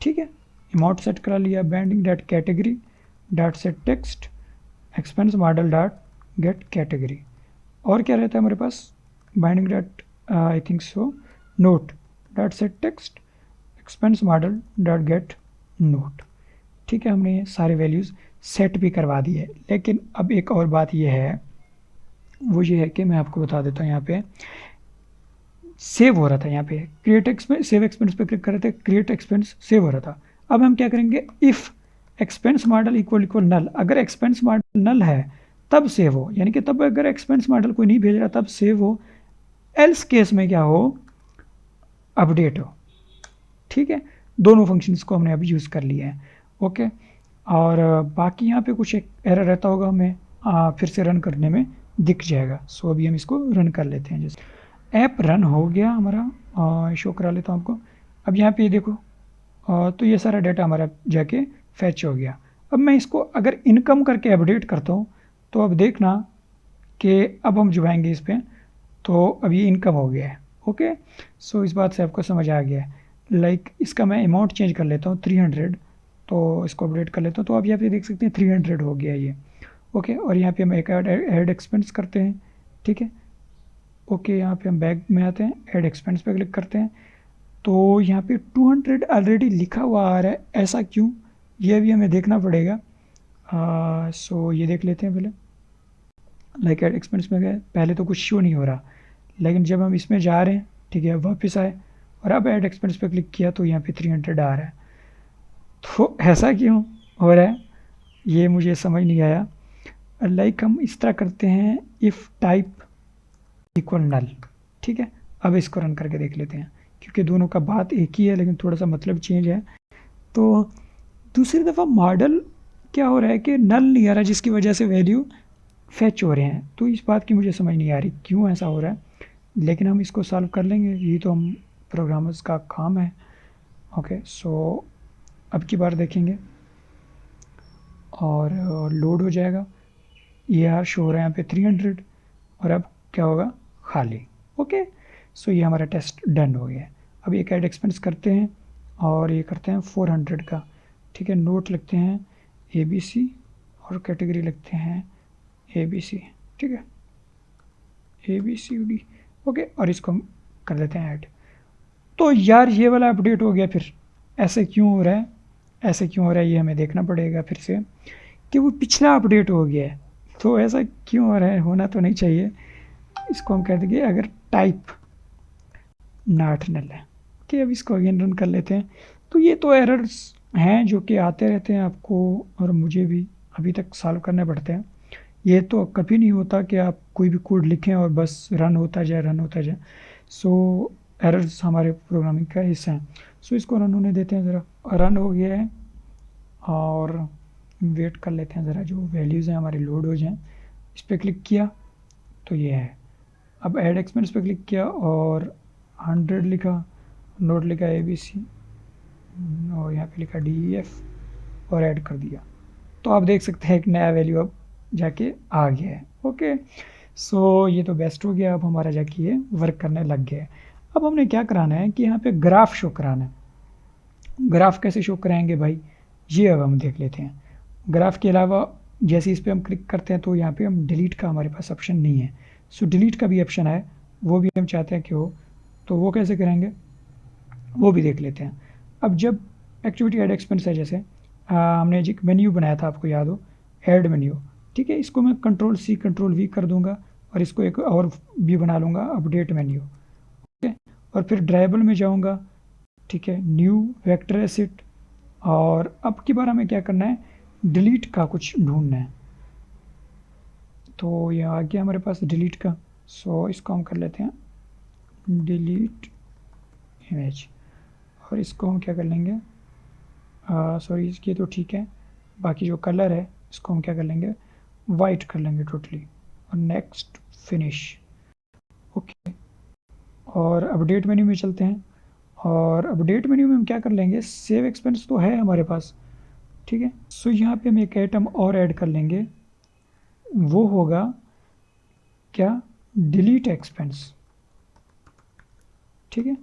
ठीक है। अमाउंट सेट करा लिया, binding dot category dot set text expense model dot get category. और क्या रहता है हमारे पास, binding dot I think so note dot set text expense model dot get note, ठीक है। हमने ये सारे वैल्यूज़ सेट भी करवा दी है। लेकिन अब एक और बात ये है, वो ये है कि मैं आपको बता देता हूँ, यहाँ पे सेव हो रहा था, यहाँ पे क्रिएट एक्सपेंस सेव एक्सपेंस पे क्लिक कर रहे थे, क्रिएट एक्सपेंस सेव हो रहा था। अब हम क्या करेंगे, if expense model equal equal null, अगर एक्सपेंस मॉडल नल है तब सेव हो, यानी कि तब अगर एक्सपेंस मॉडल कोई नहीं भेज रहा तब सेव हो, एल्स केस में क्या हो, अपडेट हो। ठीक है, दोनों फंक्शंस को हमने अभी यूज़ कर लिया है। ओके, और बाकी यहाँ पे कुछ एक एरर रहता होगा, हमें फिर से रन करने में दिख जाएगा। सो अभी हम इसको रन कर लेते हैं। जैसे ऐप रन हो गया हमारा, शो करा लेता हूँ आपको। अब यहाँ पे देखो, तो ये सारा डाटा हमारा जाके फैच हो गया। अब मैं इसको अगर इनकम करके अपडेट करता हूँ तो अब देखना कि अब हम जो आएंगे इस पर, तो अब ये इनकम हो गया है। ओके, सो इस बात से आपको समझ आ गया है। लाइक इसका मैं अमाउंट चेंज कर लेता हूँ 300, तो इसको अपडेट कर लेता हूँ, तो आप यहाँ पे देख सकते हैं 300 हो गया ये। ओके, और यहाँ पे हम एक ऐड एक्सपेंस करते हैं। ठीक है, ओके, यहाँ पे हम बैक में आते हैं, ऐड एक्सपेंस पे क्लिक करते हैं, तो यहाँ पे 200 ऑलरेडी लिखा हुआ आ रहा है, ऐसा क्यों, ये भी हमें देखना पड़ेगा। सो ये देख लेते हैं पहले। लाइक ऐड एक्सपेंस में गए, पहले तो कुछ शो नहीं हो रहा, लेकिन जब हम इसमें जा रहे हैं, ठीक है, वापस आए और अब ऐड एक्सपेंस पे क्लिक किया तो यहाँ पे 300 आ रहा है। तो ऐसा क्यों हो रहा है, ये मुझे समझ नहीं आया। लाइक हम इस तरह करते हैं, इफ़ टाइप इक्वल नल। ठीक है, अब इसको रन करके देख लेते हैं, क्योंकि दोनों का बात एक ही है लेकिन थोड़ा सा मतलब चेंज है। तो दूसरी दफ़ा मॉडल क्या हो रहा है कि नल नहीं आ रहा, जिसकी वजह से वैल्यू फैच हो रहे हैं। तो इस बात की मुझे समझ नहीं आ रही क्यों ऐसा हो रहा है, लेकिन हम इसको सॉल्व कर लेंगे, ये तो हम प्रोग्रामर्स का काम है। ओके, सो अब की बार देखेंगे और लोड हो जाएगा, ये यार शो हो रहा है यहाँ पे 300, और अब क्या होगा, खाली। ओके, सो ये हमारा टेस्ट डन हो गया है। अब एक ऐड एक्सपेंस करते हैं और ये करते हैं 400 का। ठीक है, नोट लिखते हैं ABC और कैटेगरी लिखते हैं ABC। ठीक है, ABCD। ओके, और इसको हम कर लेते हैं ऐड। तो यार ये वाला अपडेट हो गया, फिर ऐसे क्यों हो रहा है, ऐसे क्यों हो रहा है ये हमें देखना पड़ेगा फिर से, कि वो पिछला अपडेट हो गया है। तो ऐसा क्यों हो रहा है, होना तो नहीं चाहिए। इसको हम कह देंगे अगर टाइप नॉट नल है। कि अब इसको अगेन रन कर लेते हैं। तो ये तो एरर्स हैं जो कि आते रहते हैं आपको और मुझे भी अभी तक सॉल्व करने पड़ते हैं। ये तो कभी नहीं होता कि आप कोई भी कोड लिखें और बस रन होता जाए, रन होता जाए। सो एरर्स हमारे प्रोग्रामिंग का हिस्सा हैं। सो इसको रन होने देते हैं ज़रा, रन हो गया है और वेट कर लेते हैं ज़रा, जो वैल्यूज़ हैं हमारे लोड हो जाएं। इस पर क्लिक किया तो ये है। अब ऐड एक्सपेंस पे क्लिक किया और 100 लिखा, नोट लिखा ABC और यहाँ पे लिखा DEF और ऐड कर दिया। तो आप देख सकते हैं एक नया वैल्यू अब जाके आ गया है। ओके, सो ये तो बेस्ट हो गया, अब हमारा जाके ये वर्क करने लग गया है। अब हमने क्या कराना है कि यहाँ पे ग्राफ शो कराना है। ग्राफ कैसे शो कराएंगे भाई, ये अब हम देख लेते हैं। ग्राफ के अलावा जैसे इस पर हम क्लिक करते हैं तो यहाँ पे हम डिलीट का हमारे पास ऑप्शन नहीं है। सो डिलीट का भी ऑप्शन है, वो भी हम चाहते हैं कि हो, तो वो कैसे करेंगे वो भी देख लेते हैं। अब जब एक्टिविटी ऐड एक्सपेंस है, जैसे हमने एक मेन्यू बनाया था, आपको याद हो, ऐड मेन्यू। ठीक है, इसको मैं Ctrl+C Ctrl+V कर दूंगा और इसको एक और भी बना लूँगा, अपडेट मेन्यू। ठीक है, और फिर ड्राइबल में जाऊँगा। ठीक है, न्यू वेक्टर एसिड, और अब की बार हमें क्या करना है, डिलीट का कुछ ढूंढना है। तो ये आ गया हमारे पास डिलीट का। सो इसको हम कर लेते हैं डिलीट इमेज, और इसको हम क्या कर लेंगे, सॉरी इसकी तो ठीक है, बाकी जो कलर है इसको हम क्या कर लेंगे, वाइट कर लेंगे टोटली, और नेक्स्ट फिनिश। ओके, और अपडेट मेन्यू में चलते हैं, और अपडेट मेन्यू में हम क्या कर लेंगे, सेव एक्सपेंस तो है हमारे पास। ठीक है, सो यहाँ पे हम एक आइटम और ऐड कर लेंगे, वो होगा क्या, डिलीट एक्सपेंस। ठीक है,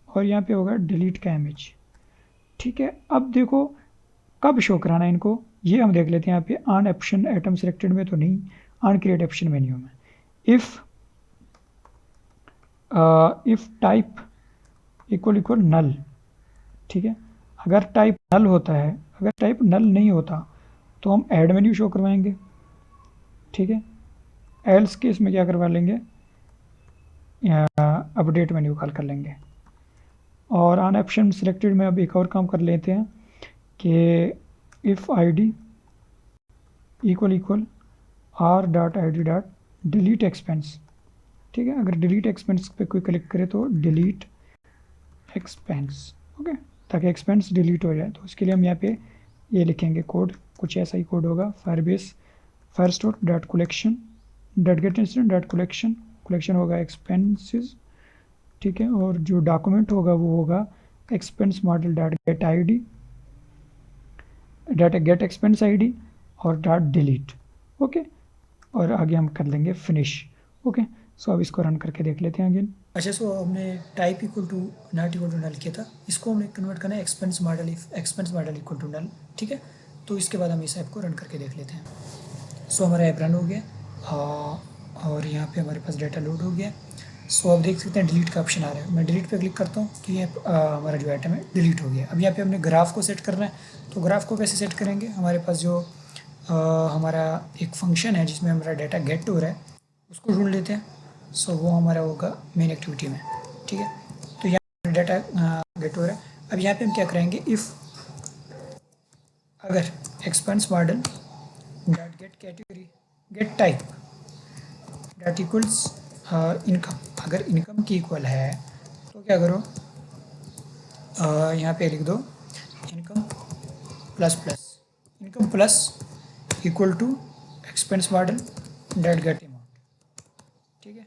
और यहाँ पे होगा डिलीट का इमेज। ठीक है, अब देखो कब शो कराना है इनको, ये हम देख लेते हैं। यहाँ पे ऑन ऑप्शन आइटम सिलेक्टेड में तो नहीं, ऑन क्रिएट ऑप्शन मेन्यू में। इफ़ टाइप इक्वल इक्वल नल। ठीक है, अगर टाइप नल होता है, अगर टाइप नल नहीं होता तो हम ऐड मेन्यू शो करवाएंगे। ठीक है, एल्स केस में क्या करवा लेंगे, अपडेट मेन्यू कॉल कर लेंगे। और ऑन ऑप्शन सिलेक्टेड में अब एक और काम कर लेते हैं कि if ID equal r.id delete expense, ठीक है। अगर डिलीट एक्सपेंस पे कोई क्लिक करे तो डिलीट एक्सपेंस, ओके, ताकि एक्सपेंस डिलीट हो जाए। तो उसके लिए हम यहाँ पे ये लिखेंगे कोड, कुछ ऐसा ही कोड होगा, Firebase Firestore dot collection dot get instant dot collection, collection होगा एक्सपेंसेस, ठीक है। और जो डॉक्यूमेंट होगा वो होगा expense model dot gate ID dot gate expense ID R dot delete, okay. और आगे हम कर लेंगे फिनिश, ओके। सो अब इसको रन करके देख लेते हैं अगेन। अच्छा, सो हमने type equal to not equal to null किया था, इसको हमने कन्वर्ट करना है expense model, if expense model equal to null, ठीक है। तो इसके बाद हम इस ऐप को रन करके देख लेते हैं। सो हमारा ऐप रन हो गया और यहाँ पे हमारे पास डाटा लोड हो गया। सो आप देख सकते हैं डिलीट का ऑप्शन आ रहा है, मैं डिलीट पे क्लिक करता हूँ तो ये हमारा जो आइटम है डिलीट हो गया। अब यहाँ पे हमने ग्राफ को सेट करना है, तो ग्राफ को कैसे सेट करेंगे, हमारे पास जो हमारा एक फंक्शन है जिसमें हमारा डाटा गेट हो रहा है उसको ढूंढ लेते हैं। सो वो हमारा होगा मेन एक्टिविटी में, ठीक है। तो यहाँ डाटा गेट हो रहा है। अब यहाँ पे हम क्या करेंगे, इफ़ अगर expense model dot get category get type dot equals income, अगर इनकम की इक्वल है तो क्या करो, यहाँ पे लिख दो income plus plus, income plus equal to expense model dot get amount, ठीक है।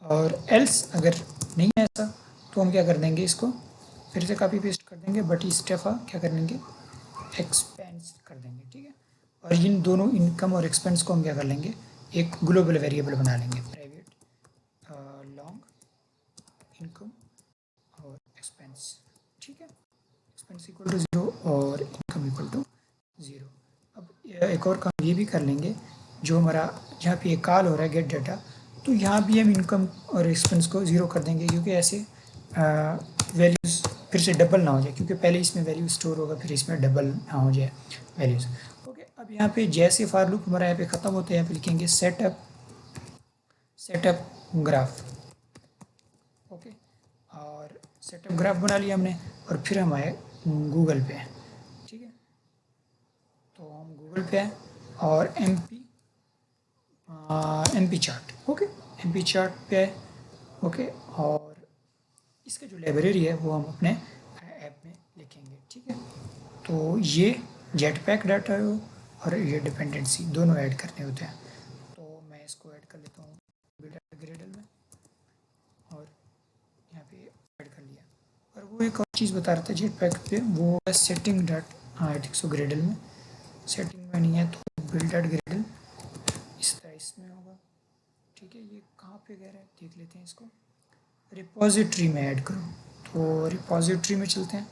और एल्स अगर नहीं है ऐसा तो हम क्या कर देंगे, इसको फिर से कॉपी पेस्ट कर देंगे, बट इस दफ़ा क्या कर लेंगे, एक्सपेंस कर देंगे, ठीक है। और इन दोनों इनकम और एक्सपेंस को हम क्या कर लेंगे, एक ग्लोबल वेरिएबल बना लेंगे, प्राइवेट लॉन्ग इनकम और एक्सपेंस, ठीक है। एक्सपेंस इक्वल टू 0 और इनकम इक्वल टू 0। अब एक और काम ये भी कर लेंगे, जो हमारा जहाँ पे ये कॉल हो रहा है गेट डाटा, तो यहाँ भी हम इनकम और एक्सपेंस को 0 कर देंगे, क्योंकि ऐसे वैल्यूज़ फिर से डबल ना हो जाए, क्योंकि पहले इसमें वैल्यू स्टोर होगा फिर इसमें डबल ना हो जाए वैल्यूज़, ओके। अब यहाँ पे जैसे फॉर लूप हमारा यहाँ पे ख़त्म होता है, यहाँ पे लिखेंगे सेटअप ग्राफ, ओके। और सेटअप ग्राफ बना लिया हमने, और फिर हम आए गूगल पे, ठीक है। तो हम गूगल पे आए और MP chart, okay, MP chart पे आए, ओके। और इसका जो लाइब्रेरी है वो हम अपने ऐप में लिखेंगे, ठीक है। तो ये जेटपैक डाटा है और ये डिपेंडेंसी दोनों ऐड करने होते हैं, तो मैं इसको ऐड कर लेता हूँ ग्रेडल में, और यहाँ पे ऐड कर लिया। और वो एक और चीज़ बता रहा था जेटपैक पे, वो है सेटिंग डॉट, हाँ आई थिंक सो ग्रेडल में, सेटिंग में नहीं है तो बिल्ड डॉट ग्रेडल इस तरह इसमें होगा, ठीक है। ये कहाँ पे कह रहा है देख लेते हैं इसको, रिपॉजिटरी में ऐड करो, तो रिपॉजिटरी में चलते हैं।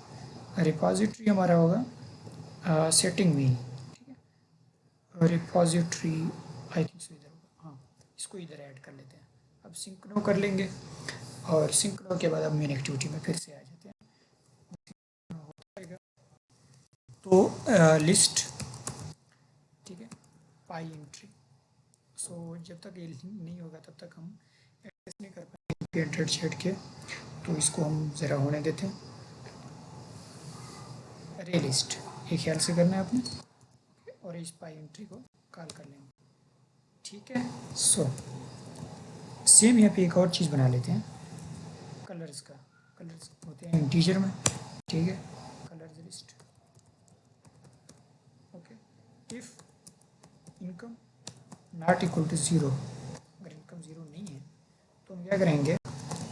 रिपॉजिटरी हमारा होगा सेटिंग में ही, ठीक है। और रिपॉजिटरी आई थिंक सो इधर होगा, हाँ, इसको इधर ऐड कर लेते हैं। अब सिंक्रो कर लेंगे, और सिंक्रो के बाद अब मेन एक्टिविटी में फिर से आ जाते हैं। तो लिस्ट, ठीक है, पाई एंट्री। सो जब तक ये नहीं होगा तब तक हम एक्सेस नहीं कर पाएंगे एंट्रेड शेड के, तो इसको हम ज़रा होने देते हैं। अरे लिस्ट ये ख्याल से करना है आपने, और इस पाई एंट्री को कॉल कर लेंगे, ठीक है। सो सेम यहाँ पे एक और चीज़ बना लेते हैं, कलर्स का, कलर्स होते हैं इंटीजर में, ठीक है। Colours list, okay. If income not equal to 0, अगर इनकम 0 नहीं है तो हम क्या करेंगे,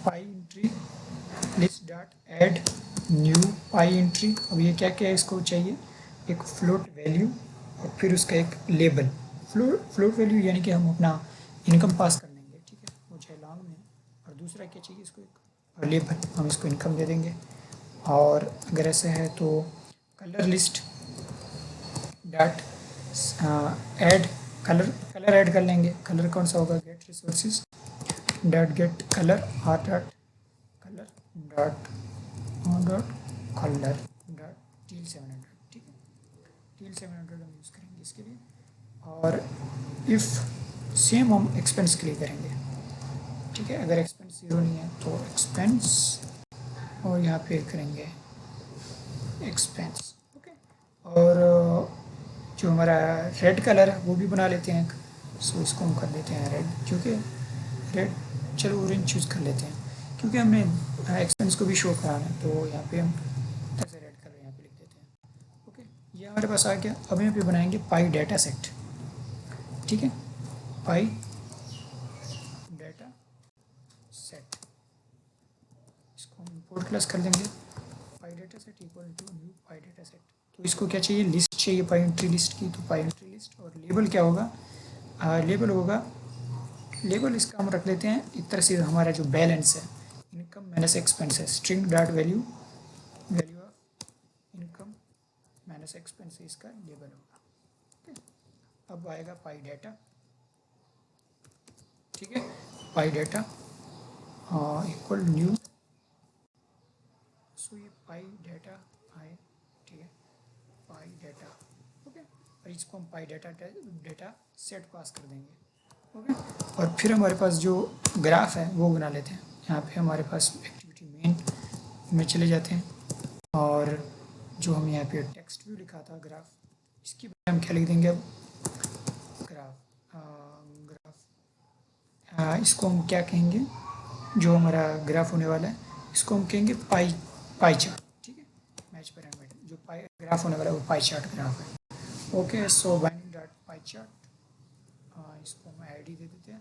pie entry list dot add new pie entry. अब ये क्या क्या है, इसको चाहिए एक फ्लोट वैल्यू और फिर उसका एक लेबल। फ्लोट वैल्यू यानी कि हम अपना इनकम पास कर देंगे, ठीक है, वो चाहे लॉन्ग में। और दूसरा क्या चाहिए इसको, एक लेबल, हम इसको इनकम दे देंगे। और अगर ऐसा है तो colour list dot add colour ऐड कर लेंगे। कलर कौन सा होगा, get resources dot get colour R dot colour dot colour dot teal 700, ठीक है। टील 700 हम यूज़ करेंगे इसके लिए। और इफ़ सेम हम एक्सपेंस के लिए करेंगे, ठीक है। अगर एक्सपेंस 0 नहीं है तो एक्सपेंस, और यहाँ पे करेंगे एक्सपेंस, ओके। और जो हमारा रेड कलर है वो भी बना लेते हैं। सो इसको हम कर लेते हैं रेड, क्योंकि रेड, चलो ऑरेंज चूज़ कर लेते हैं क्योंकि हमने एक्सपेंस को भी शो कराना है। तो यहाँ पे हम ऐसे रेड कलर यहाँ पे लिख देते हैं। ओके, ये हमारे पास आ गया। अब यहाँ पे बनाएंगे पाई डाटा सेट। ठीक है, पाई डाटा सेट, इसको हम इंपोर्ट क्लास कर देंगे। Pie data set equal to new pie data set. तो इसको क्या चाहिए, लिस्ट चाहिए पाई एंट्री लिस्ट की, तो पाई एंट्री लिस्ट। और लेबल क्या होगा, लेबल होगा, लेबल इसका हम रख लेते हैं एक तरह से हमारा जो बैलेंस है, इनकम माइनस एक्सपेंस है, string dot value, value of income minus expense इसका लेबल होगा। ठीक है, अब आएगा पाई डाटा। ठीक है, पाई डाटा इक्वल न्यू, सो ये पाई डाटा आए। ठीक है, पाई डाटा। ओके, और इसको हम पाई डाटा डेटा सेट पास कर देंगे। ओके, और फिर हमारे पास जो ग्राफ है वो बना लेते हैं। यहाँ पे हमारे पास एक्टिविटी मेन में चले जाते हैं, और जो हम यहाँ पे टेक्स्ट व्यू लिखा था ग्राफ, इसकी बजाय हम क्या लिख देंगे अब, ग्राफ। इसको हम क्या कहेंगे, जो हमारा ग्राफ होने वाला है इसको हम कहेंगे पाई, पाई चार्ट। ठीक है, मैच पैरामीटर जो पाई ग्राफ होने वाला है वो पाई चार्ट ग्राफ है। ओके, सो बाइंडिंग डॉट पाई चार्ट, इसको हम आईडी दे देते हैं।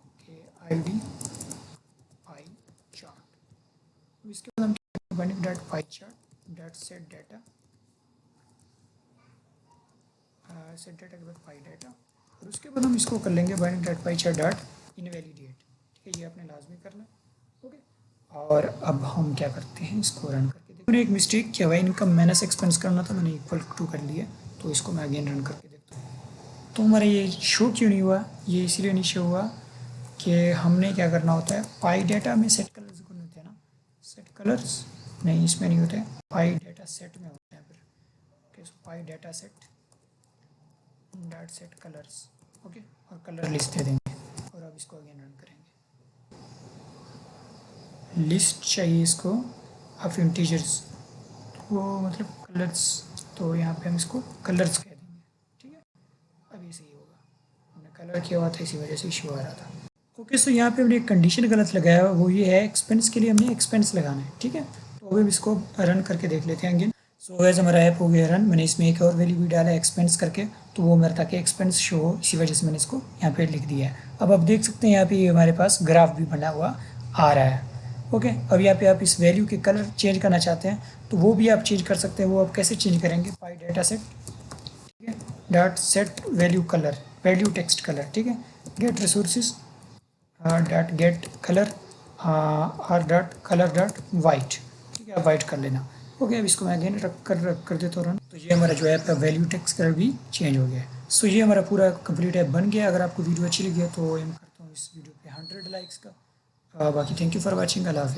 Okay, ID pie chart. इसके बाद हम binding dot pie chart dot set data, set data के बाद पाई डाटा, और उसके बाद हम इसको कर लेंगे binding dot pie chart dot invalidate. ठीक है, ये आपने लाजमी करना। ओके, और अब हम क्या करते हैं, इसको रन करके देखो। मैंने एक मिस्टेक किया हुआ है, इनकम माइनस एक्सपेंस करना था, मैंने इक्वल टू कर लिया, तो इसको मैं अगेन रन करके देखता हूँ। तो हमारा ये शो क्यों नहीं हुआ, ये इसलिए नहीं शो हुआ कि हमने क्या करना होता है, पाई डाटा में सेट कलर्स करने होते हैं ना, सेट कलर्स नहीं, इसमें नहीं होते हैं, पाई डाटा सेट में होते हैं। फिर okay, pie data set dot set colours. Okay, और कलर लिस्ट दे देंगे, और अब इसको अगेन रन करेंगे। लिस्ट चाहिए इसको ऑफ इंटीजर्स, वो मतलब कलर्स, तो यहाँ पे हम इसको कलर्स कह देंगे। ठीक है, अब ये सही होगा, हमने कलर किया हुआ था इसी वजह से इशू आ रहा था। ओके, सो यहाँ पे हमने एक कंडीशन गलत लगाया है, वो ये है एक्सपेंस के लिए हमने एक्सपेंस लगाना है। ठीक है, तो अभी हम इसको रन करके देख लेते हैं अगेन। सो वैसे हमारा ऐप हो गया रन। मैंने इसमें एक और वैल्यू भी डाला एक्सपेंस करके, तो वो मेरा ताकि एक्सपेंस शो हो, इसी वजह से मैंने इसको यहाँ पे लिख दिया है। अब आप देख सकते हैं यहाँ पे ये हमारे पास ग्राफ भी बना हुआ आ रहा है। ओके, अब यहाँ पे आप इस वैल्यू के कलर चेंज करना चाहते हैं तो वो भी आप चेंज कर सकते हैं। वो आप कैसे चेंज करेंगे, पाई डाटा सेट, ठीक है, dot set value colour, value text colour. ठीक है, get resources dot get colour R dot colour dot white. ठीक है, आप वाइट कर लेना। ओके, अब इसको मैं अगेन रख कर देता हूँ रन। तो ये हमारा जो ऐप है वैल्यू टेक्स्ट कलर भी चेंज हो गया है। सो ये हमारा पूरा कंप्लीट ऐप बन गया। अगर आपको वीडियो अच्छी लगी है तो एम करता हूँ इस वीडियो पे 100 लाइक्स का। बाकी थैंक यू फॉर वॉचिंग, अल्लाह हाफिज़।